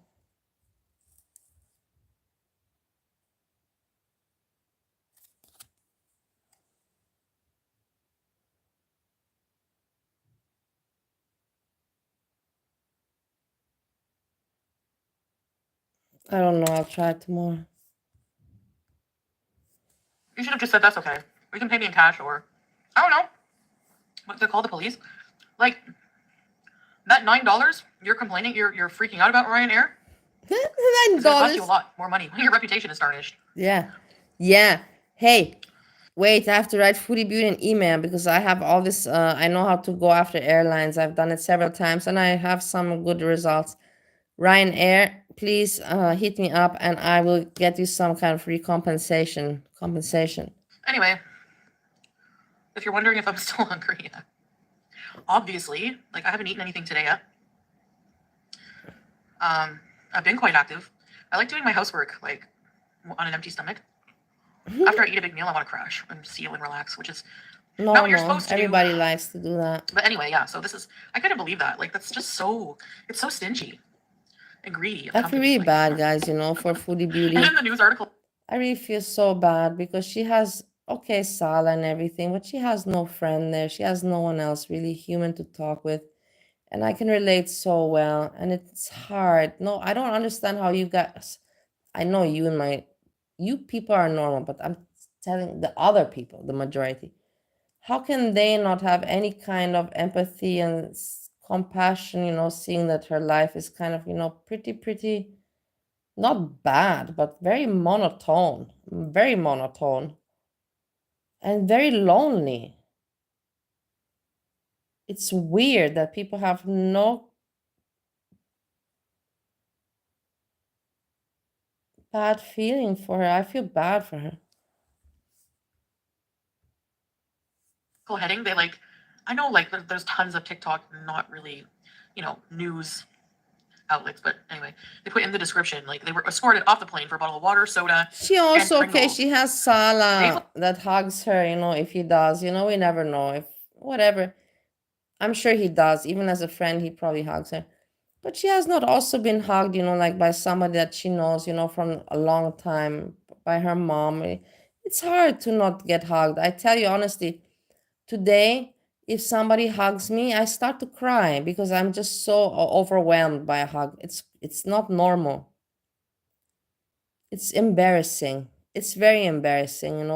I don't know. I'll try it tomorrow. You should have just said that's okay. You can pay me in cash or I don't know. What to call the police? Like that $9 you're complaining, you're freaking out about Ryanair. It's gonna cost you a $9. lot more money when your reputation is tarnished. Yeah. Yeah. Hey, wait, I have to write Foodie Beauty an email because I have all this. I know how to go after airlines. I've done it several times and I have some good results. Ryanair, please hit me up and I will get you some kind of free compensation. Anyway, if you're wondering if I'm still hungry, obviously, like I haven't eaten anything today yet. I've been quite active. I like doing my housework like on an empty stomach. After I eat a big meal, I want to crash and seal and relax, which is not what you're supposed to do. Everybody likes to do that. But anyway, yeah. So this is I couldn't believe that. Like that's just it's so stingy and greedy. I feel really bad, guys. For Foodie Beauty. And in the news article, I really feel so bad because she has Sala and everything, but she has no friend there. She has no one else really human to talk with. And I can relate so well. And it's hard. No, I don't understand how you guys, I know you people are normal, but I'm telling the other people, the majority, how can they not have any kind of empathy and compassion, seeing that her life is kind of, pretty, not bad, but very monotone, and very lonely. It's weird that people have no bad feeling for her. I feel bad for her. heading, they I know there's tons of TikTok, not really, news outlets, but anyway, they put in the description they were escorted off the plane for a bottle of water, soda. She also she has Sala that hugs her, if he does, we never know if whatever. I'm sure he does, even as a friend, he probably hugs her. But she has not also been hugged, by somebody that she knows, from a long time, by her mom. It's hard to not get hugged. I tell you honestly, today, if somebody hugs me, I start to cry because I'm just so overwhelmed by a hug. It's not normal. It's embarrassing. It's very embarrassing,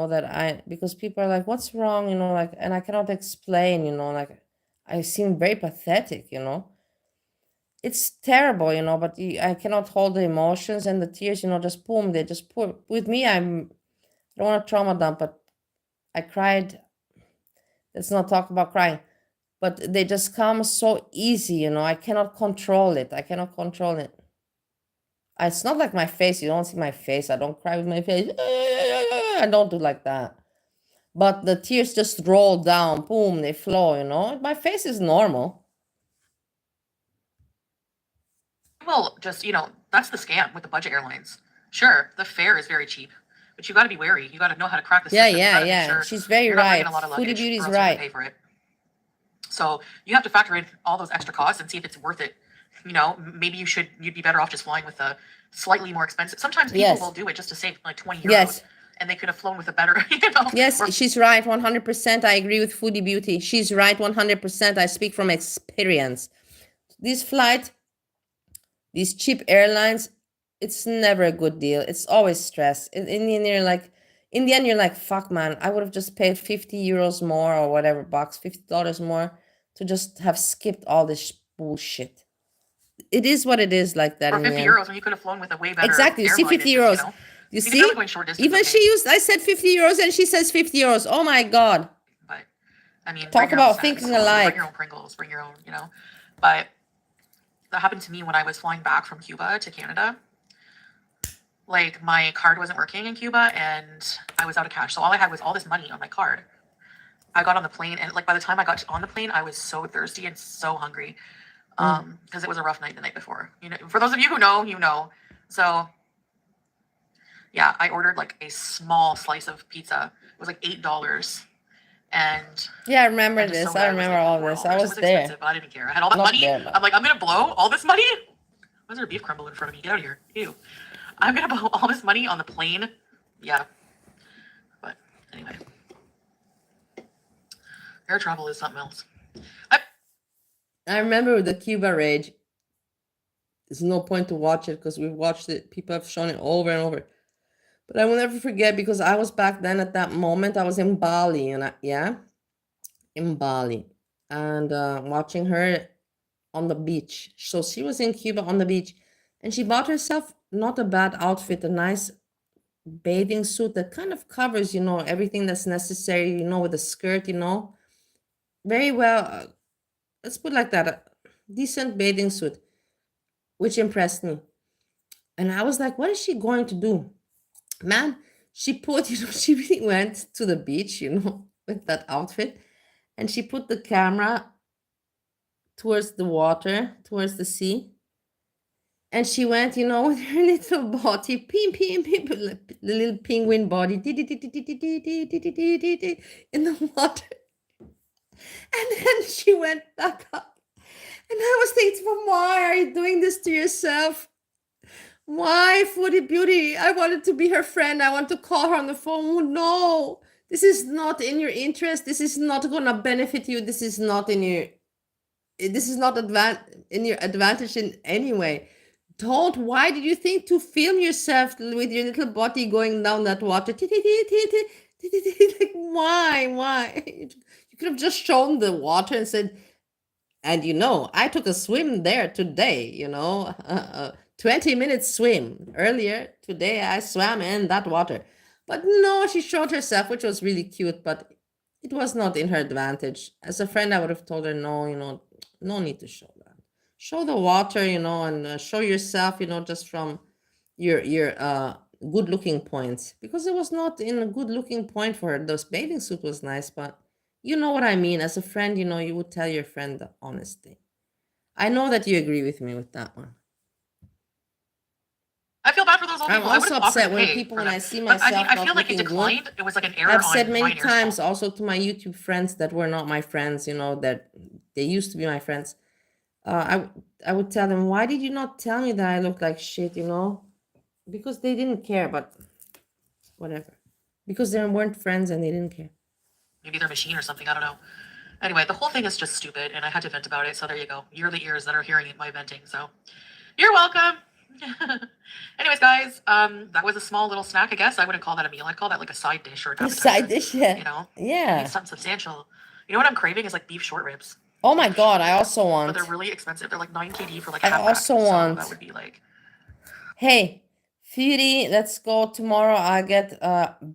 because people are like, what's wrong, and I cannot explain, I seem very pathetic, It's terrible, but I cannot hold the emotions and the tears, just boom, they just pour. With me, I don't want to trauma dump, but I cried. Let's not talk about crying. But they just come so easy, I cannot control it. It's not like my face. You don't see my face. I don't cry with my face. I don't do like that. But the tears just roll down. Boom, they flow, My face is normal. Well, just, that's the scam with the budget airlines. Sure, the fare is very cheap, but you got to be wary. You got to know how to crack the system. Yeah. Sure She's very right. Foodie Beauty's right. Pay for it. So you have to factor in all those extra costs and see if it's worth it you know, maybe you'd be better off just flying with a slightly more expensive. Sometimes people Yes. will do it just to save like 20 euros. Yes. And they could have flown with a better, you know. Yes, or- she's right, 100%. I agree with Foodie Beauty. She's right, 100%. I speak from experience. This flight, these cheap airlines, it's never a good deal. It's always stress. In the end, you're like, fuck, man, I would have just paid 50 euros more or whatever bucks, $50 more to just have skipped all this bullshit. It is what it is like that for in the 50 end. euros when you could have flown with a way better Exactly. You see, airline. 50 It's just, euros. you know, You because see, I'm going short distance, even okay. I said 50 euros and she says 50 euros. Oh my God. But I mean, Talk bring your own about snacks, thinking bring alike. your own Pringles, bring your own, you know. But that happened to me when I was flying back from Cuba to Canada. Like, my card wasn't working in Cuba and I was out of cash. So all I had was all this money on my card. I got on the plane and like by the time I got on the plane, I was so thirsty and so hungry. Because it was a rough night the night before. You know, for those of you who know, you know. So yeah, I ordered like a small slice of pizza. It was like $8. And Yeah, I remember and just this. soda I was, remember like, all $4. this. I It was there. expensive, but I didn't care. I had all that Not money. there, but- I'm like, I'm gonna blow all this money. Why is there a beef crumble in front of me? Get out of here. Ew. I'm gonna blow all this money on the plane. Yeah. But anyway. Air travel is something else. I remember the Cuba Rage. There's no point to watch it because we've watched it. People have shown it over and over. But I will never forget because I was back then at that moment. I was in Bali in Bali, and watching her on the beach. So she was in Cuba on the beach, and she bought herself not a bad outfit, a nice bathing suit that kind of covers, everything that's necessary, with a skirt, very well. Let's put it like that, a decent bathing suit, which impressed me. And I was like, what is she going to do? Man, she put, she really went to the beach, with that outfit. And she put the camera towards the water, towards the sea. And she went, with her little body, the little penguin body, in the water. And then she went back up. And I was thinking, why are you doing this to yourself? Why, Foodie Beauty? I wanted to be her friend. I want to call her on the phone. Oh, no, this is not in your interest. This is not going to benefit you. This is not in your advantage in any way. Why did you think to film yourself with your little body going down that water? Like, why? You could have just shown the water and said, and I took a swim there today, 20-minute swim. Earlier today, I swam in that water. But no, she showed herself, which was really cute, but it was not in her advantage. As a friend, I would have told her, no, no need to show that. Show the water, and show yourself, just from your good-looking points. Because it was not in a good-looking point for her. This bathing suit was nice, but you know what I mean. As a friend, you would tell your friend the honest thing. I know that you agree with me with that one. I feel bad for those old I'm people. I also would've offered upset to when pay people, for when them. I see But myself I not feel like it looking declined. good. It was like an error I've on said many Ryanair's times fault. also to my YouTube friends that were not my friends, that they used to be my friends. I would tell them, why did you not tell me that I look like shit, Because they didn't care, but whatever. Because they weren't friends and they didn't care. Maybe they're machine or something. I don't know. Anyway, the whole thing is just stupid, and I had to vent about it. So there you go. You're the ears that are hearing my venting. So you're welcome. Anyways, guys, that was a small little snack. I guess I wouldn't call that a meal. I'd call that like a side dish or an A appetizer. side dish, yeah. I need something substantial. You know what I'm craving is like beef short ribs. Oh my God, I also But want. they're really expensive. They're like 9 KD for like I half also rack. want. So that would be like. Hey, Fury, let's go tomorrow. I'll get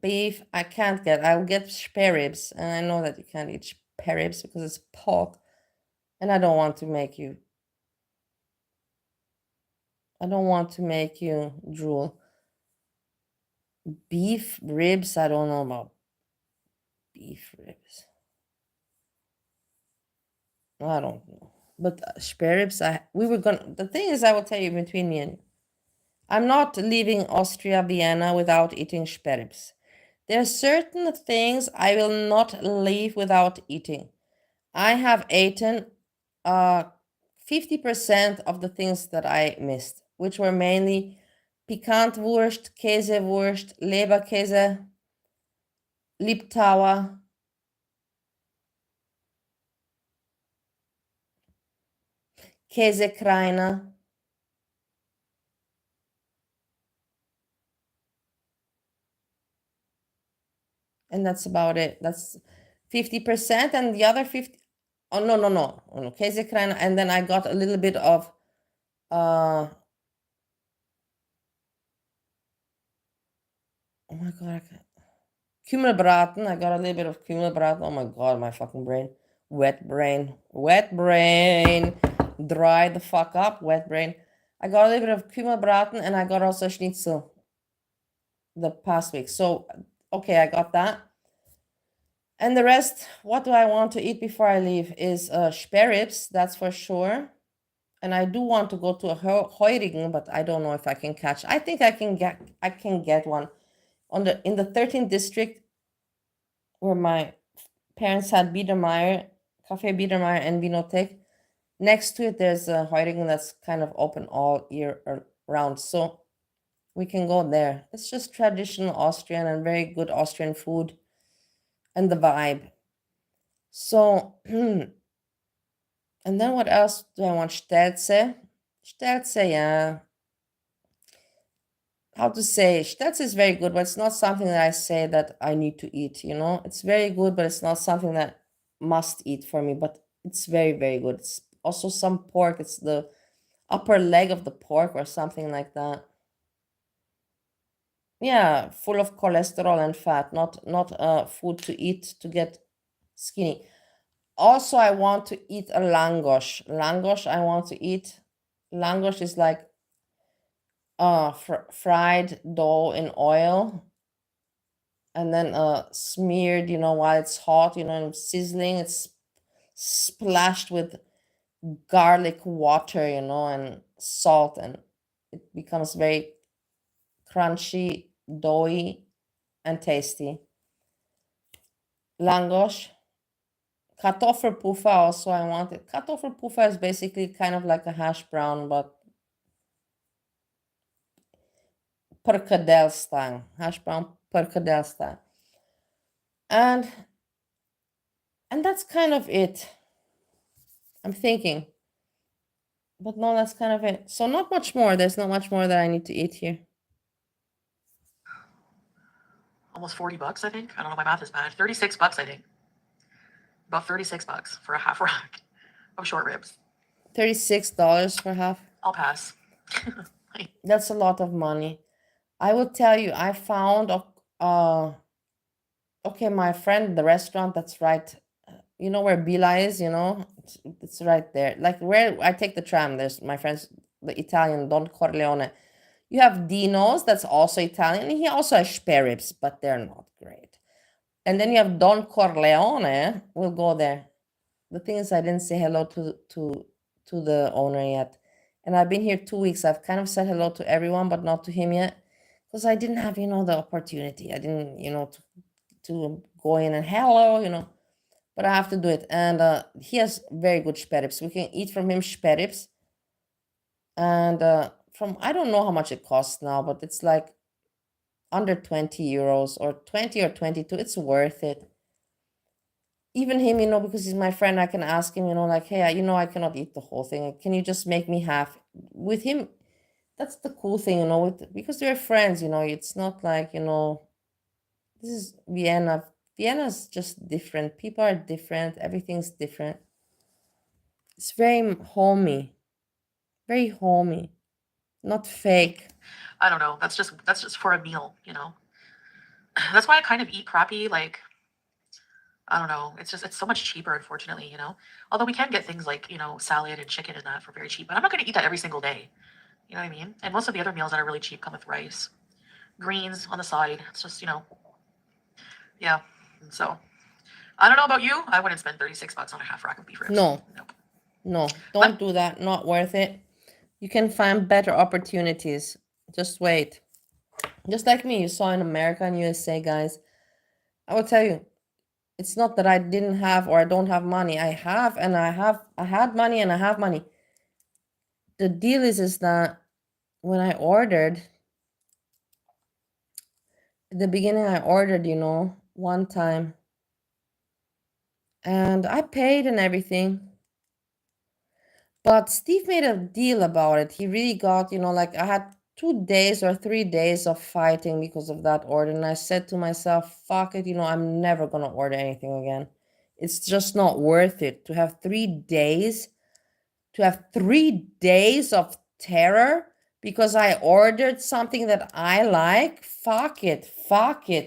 beef. I'll get spare ribs. And I know that you can't eat spare ribs because it's pork. And I don't want to make you drool. Beef ribs, I don't know about beef ribs. I don't know. But spare ribs, the thing is, I will tell you between me and you, I'm not leaving Austria, Vienna without eating spare ribs. There are certain things I will not leave without eating. I have eaten 50% of the things that I missed, which were mainly Pikantwurst, Käsewurst, Leberkäse, Liebtauer, Käsekreiner, and that's about it. That's 50%, and the other 50. Oh no, Käsekreiner, and then I got a little bit of oh my god, Kümmelbraten. I got a little bit of Kümmelbraten. Oh my god, my fucking brain. Wet brain. Dry the fuck up, wet brain. I got a little bit of Kümmelbraten, and I got also schnitzel the past week. So, okay, I got that. And the rest, what do I want to eat before I leave is Sperribs, that's for sure. And I do want to go to a Heurigen, but I don't know if I can catch. I think I can get one in the 13th district where my parents had Biedermeier, Café Biedermeier and Vinothek. Next to it, there's a Heurigen that's kind of open all year round. So we can go there. It's just traditional Austrian and very good Austrian food and the vibe. So, and then what else do I want? Stelze, yeah. How to say? Stelze is very good, but it's not something that I say that I need to eat, you know? It's very good, but it's not something that must eat for me, but it's very, very good. It's also some pork. It's the upper leg of the pork or something like that. Yeah, full of cholesterol and fat, not food to eat to get skinny. Also, I want to eat a langos. Langos, I want to eat. Langos is like fried dough in oil, and then smeared, you know, while it's hot, you know, and sizzling. It's splashed with garlic water, you know, and salt, and it becomes very crunchy, doughy, and tasty. Langos. Kartoffelpuffer also I wanted. Kartoffelpuffer is basically kind of like a hash brown, but perkadel style. Hash brown perkadel style. And that's kind of it. I'm thinking. But no, that's kind of it. So not much more. There's not much more that I need to eat here. Almost $40, I think. I don't know, my math is bad. $36, I think. About $36 for a half rack of short ribs. $36 for half. I'll pass. That's a lot of money. I will tell you, I found okay, my friend, the restaurant that's right, you know where Bila is, you know, it's right there. Like where I take the tram, there's my friends, the Italian Don Corleone. You have Dino's, that's also Italian, and he also has Sperribs, but they're not great. And then you have Don Corleone. We'll go there. The thing is, I didn't say hello to the owner yet. And I've been here 2 weeks. I've kind of said hello to everyone, but not to him yet. Because I didn't have, you know, the opportunity. I didn't, you know, to go in and hello, you know. But I have to do it. And he has very good Sperribs. We can eat from him Sperribs. And I don't know how much it costs now, but it's like under 20 euros or 20 or 22. It's worth it. Even him, you know, because he's my friend, I can ask him, you know, like, hey, you know, I cannot eat the whole thing. Can you just make me half? With him, that's the cool thing, you know, because we're friends, you know. It's not like, you know, this is Vienna. Vienna's just different. People are different. Everything's different. It's very homey. Very homey. Not fake. I don't know. That's just for a meal, you know. That's why I kind of eat crappy, like, I don't know. It's so much cheaper, unfortunately, you know. Although we can get things like, you know, salad and chicken and that for very cheap, but I'm not going to eat that every single day. You know what I mean? And most of the other meals that are really cheap come with rice, greens on the side. It's just, you know, yeah. So I don't know about you. I wouldn't spend $36 on a half rack of beef ribs. No. Nope. No, don't do that. Not worth it. You can find better opportunities. Just wait. Just like me, you saw in America and USA, guys. I will tell you, it's not that I didn't have or I don't have money. I have, and I had money and I have money. the deal is that when I ordered, at the beginning I ordered, you know, one time, and I paid and everything. But Steve made a deal about it. He really got, you know, like I had 2 days or 3 days of fighting because of that order. And I said to myself, fuck it, you know, I'm never going to order anything again. It's just not worth it to have 3 days, of terror because I ordered something that I like. Fuck it,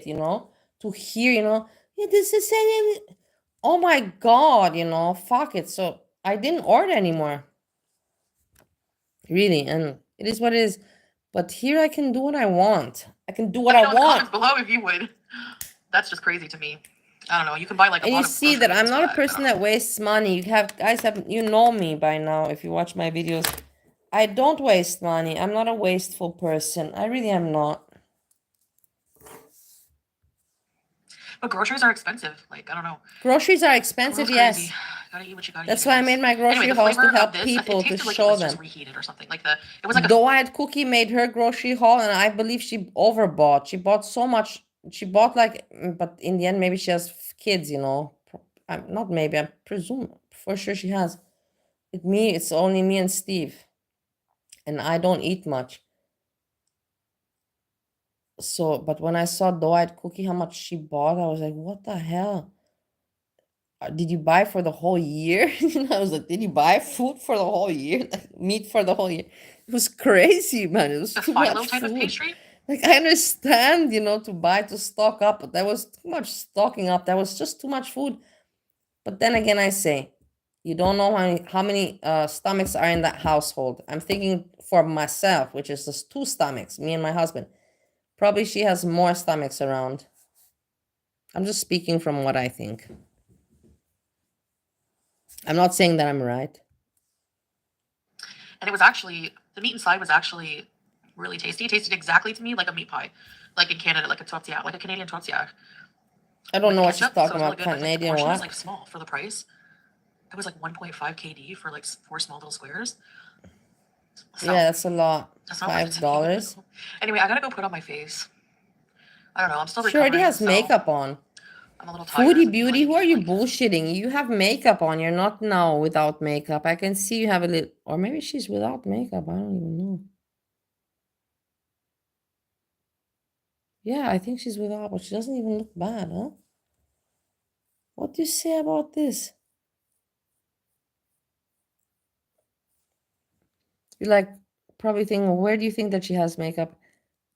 you know, to hear, you know, yeah, this is saying, oh my God, you know, fuck it. So I didn't order anymore. Really, and it is what it is. But here I can do what I want. I can do what Let me I know in the want. comments below if you would. That's just crazy to me. I don't know. You can buy like a And lot you of see that I'm groceries not for a that. person that wastes money. You know me by now if you watch my videos. I don't waste money. I'm not a wasteful person. I really am not. But groceries are expensive. Like, I don't know. Groceries are The expensive, world's crazy. yes. Gotta eat what you gotta That's eat, why I guys. made my grocery Anyway, the hauls to flavor help of this, people, it to tasted like it show was them. just reheated or something. Like it was like a Doad Cookie made her grocery haul, and I believe she overbought. She bought so much. She bought like, but in the end, maybe she has kids, you know. Not maybe, I presume. For sure she has. It's only me and Steve. And I don't eat much. So, but when I saw Doad Cookie, how much she bought, I was like, what the hell? Did you buy for the whole year? I was like, did you buy food for the whole year? Like meat for the whole year? It was crazy, man. It was a too phyllo much type of food. pastry. Like, I understand, you know, to buy, to stock up, but that was too much stocking up. That was just too much food. But then again, I say, you don't know how many stomachs are in that household. I'm thinking for myself, which is just 2 stomachs, me and my husband. Probably she has more stomachs around. I'm just speaking from what I think. I'm not saying that I'm right. And it was actually, the meat inside was actually really tasty. It tasted exactly to me like a meat pie. Like in Canada, like a tortilla, like a Canadian tortilla. I don't With know what she's ketchup, so talking it was really about. good. But like the Canadian portion was what? like small for the price. It was like 1.5 kd for like 4 small little squares. So Yeah, that's a lot. that's not worth it to me. $5. Anyway, I gotta go put on my face. I don't know. I'm still She already recovering, has so makeup on. I'm a little tired. Foodie I'm Beauty, feeling who are you like, bullshitting? You have makeup on. You're not now without makeup. I can see you have a little, or maybe she's without makeup. I don't even know. Yeah, I think she's without, but she doesn't even look bad, huh? What do you say about this? You're like probably thinking, where do you think that she has makeup?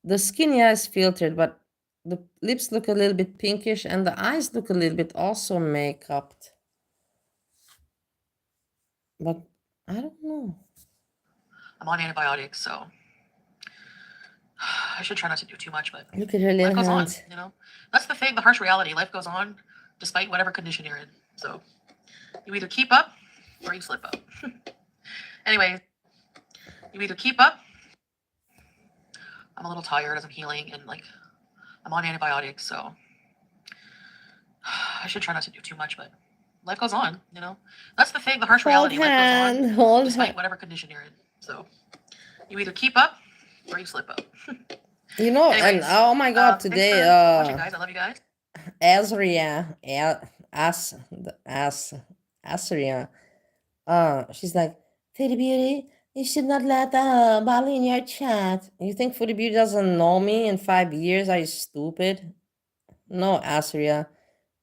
The skin, yeah, is filtered, but the lips look a little bit pinkish and the eyes look a little bit also make-upped. But I don't know. I'm on antibiotics, so I should try not to do too much, but Look at her life little goes on, hands. you know? That's the thing, the harsh reality. Life goes on despite whatever condition you're in. So you either keep up or you slip up. Anyway, you either keep up. I'm a little tired as I'm healing and like I'm on antibiotics, so I should try not to do too much, but life goes on, you know? That's the thing, the harsh reality. Life goes on Hold despite hand. whatever condition you're in. So you either keep up or you slip up. You know, Anyways, and oh my God, thanks today, for watching, guys. I love you guys. Asria, she's like, Foodie Beauty, you should not let Bali in your chat. You think Foodie Beauty doesn't know me in 5 years? Are you stupid? No, Asria,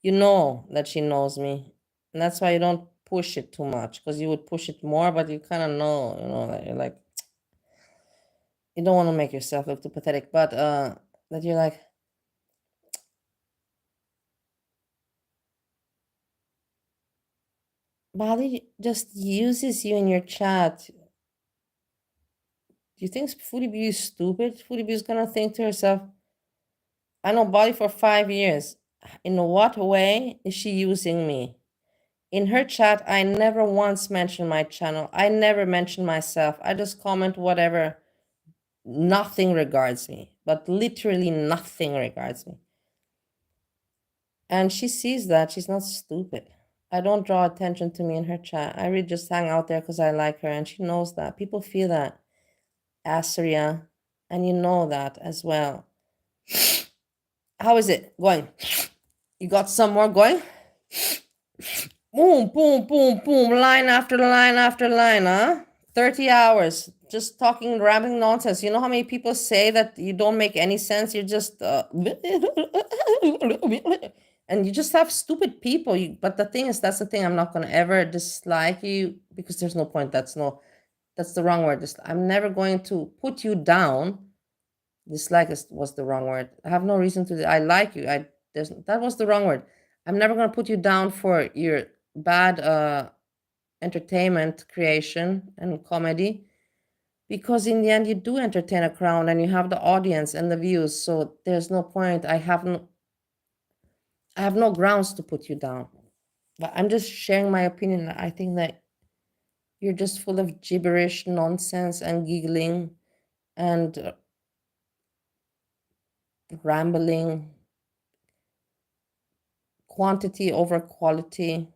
you know that she knows me. And that's why you don't push it too much, because you would push it more, but you kind of know, you know, that you're like, you don't want to make yourself look too pathetic, but that you're like, Bali just uses you in your chat. Do you think Foodie Beauty is stupid? Foodie Beauty is gonna think to herself, I know Bali for 5 years. In what way is she using me? In her chat, I never once mentioned my channel. I never mentioned myself. I just comment whatever. Nothing regards me, but literally nothing regards me. And she sees that. She's not stupid. I don't draw attention to me in her chat. I really just hang out there because I like her, and she knows that. People feel that. Assyria, and you know that as well. How is it going? You got some more going? Boom, boom, boom, boom, line after line after line, huh? 30 hours just talking, rambling nonsense. You know how many people say that you don't make any sense? You're just and you just have stupid people. But the thing is, that's the thing. I'm not gonna ever dislike you because there's no point. That's the wrong word. I'm never going to put you down. Dislike was the wrong word. I have no reason to. I like you. That was the wrong word. I'm never gonna put you down for your bad entertainment creation and comedy, because in the end you do entertain a crowd and you have the audience and the views. So there's no point. I have no grounds to put you down. But I'm just sharing my opinion. I think that you're just full of gibberish, nonsense, and giggling and rambling, quantity over quality.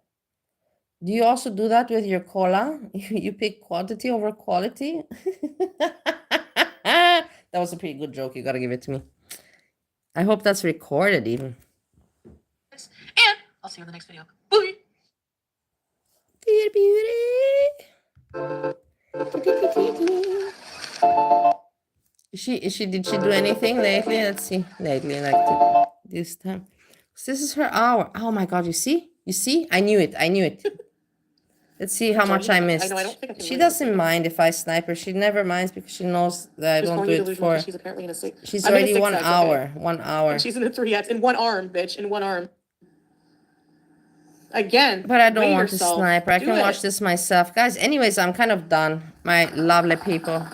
Do you also do that with your cola? You pick quantity over quality? That was a pretty good joke. You gotta give it to me. I hope that's recorded even. And I'll see you in the next video. Bye. Dear beauty. Did she do anything lately? Let's see. Lately, like this time. This is her hour. Oh my god, you see? I knew it. Let's see how much I missed. I don't think I can She really doesn't mind if I snipe her. She never minds because she knows that I Just don't calling do you it delusional for. 'cause she's apparently in a six. She's I'm in a already 1 6X, okay? hour. 1 hour. And she's in a 3X in one arm, bitch, in one arm. Again. But I don't weigh want to yourself. snipe her. I Do can watch it. this myself. Guys, anyways, I'm kind of done. My lovely people.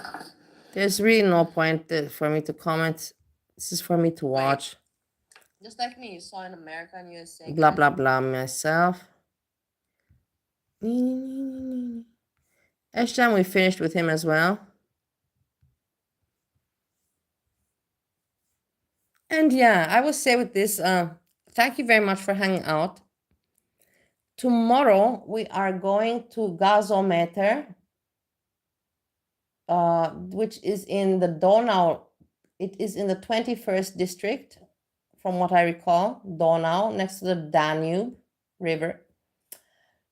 There's really no point for me to comment. This is for me to watch. Just like me, you saw in America and USA. Blah, blah, blah, myself. SJAM, we finished with him as well. And yeah, I will say with this, thank you very much for hanging out. Tomorrow, we are going to Gazometer, which is in the Donau. It is in the 21st district, from what I recall, Donau, next to the Danube River.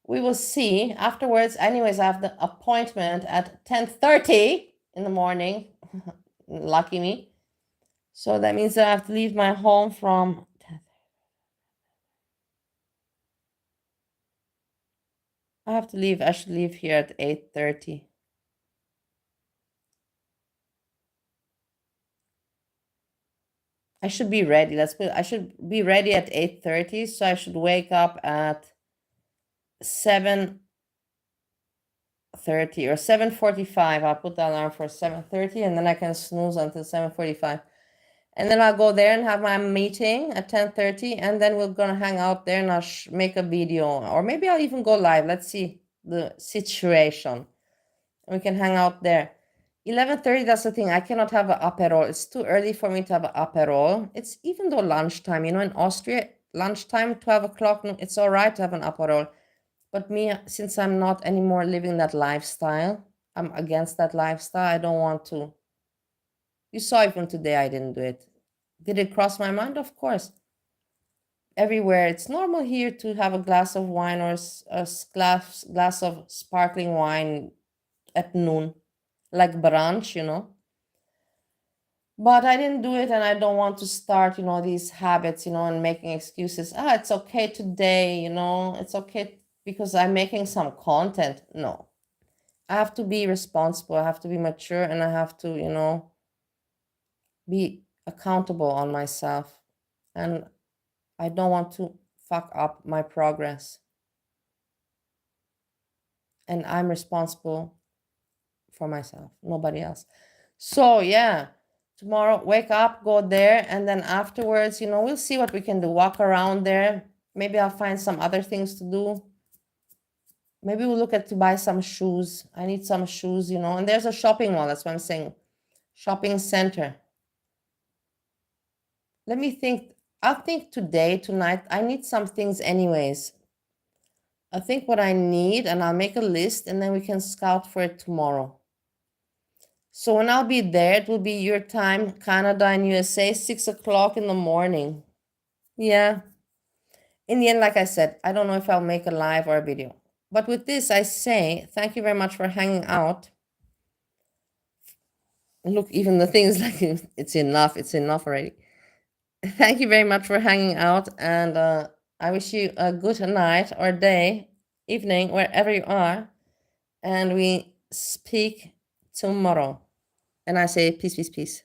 We will see afterwards. Anyways, I have the appointment at 10:30 in the morning. Lucky me. So that means that I have to leave my home from 10:30. I should leave here at 8:30. I should be ready. I should be ready at 8:30, so I should wake up at 7:30 or 7:45. I'll put the alarm for 7:30 and then I can snooze until 7:45. And then I'll go there and have my meeting at 10:30, and then we're gonna hang out there and I'll make a video, or maybe I'll even go live. Let's see the situation. And we can hang out there. 11:30, that's the thing. I cannot have an aperol. It's too early for me to have an aperol. It's even though lunchtime, in Austria, lunchtime, 12 o'clock, it's all right to have an aperol. But me, since I'm not anymore living that lifestyle, I'm against that lifestyle. I don't want to. You saw even today I didn't do it. Did it cross my mind? Of course. Everywhere. It's normal here to have a glass of wine or a glass of sparkling wine at noon, like brunch, But I didn't do it, and I don't want to start, these habits, and making excuses. It's okay today, it's okay because I'm making some content. No. I have to be responsible. I have to be mature, and I have to, be accountable on myself. And I don't want to fuck up my progress. And I'm responsible for myself, nobody else. So yeah, tomorrow, wake up, go there, and then afterwards, we'll see what we can do. Walk around there. Maybe I'll find some other things to do. Maybe we'll look to buy some shoes. I need some shoes, and there's a shopping mall. That's what I'm saying. Shopping center. Let me think. I'll think tonight. I need some things anyways. I think what I need, and I'll make a list, and then we can scout for it tomorrow. So when I'll be there, it will be your time, Canada and USA, 6 o'clock in the morning. Yeah. In the end, like I said, I don't know if I'll make a live or a video. But with this, I say thank you very much for hanging out. Look, even the things like it's enough already. Thank you very much for hanging out, and I wish you a good night or day, evening, wherever you are, and we speak tomorrow. And I say peace, peace, peace.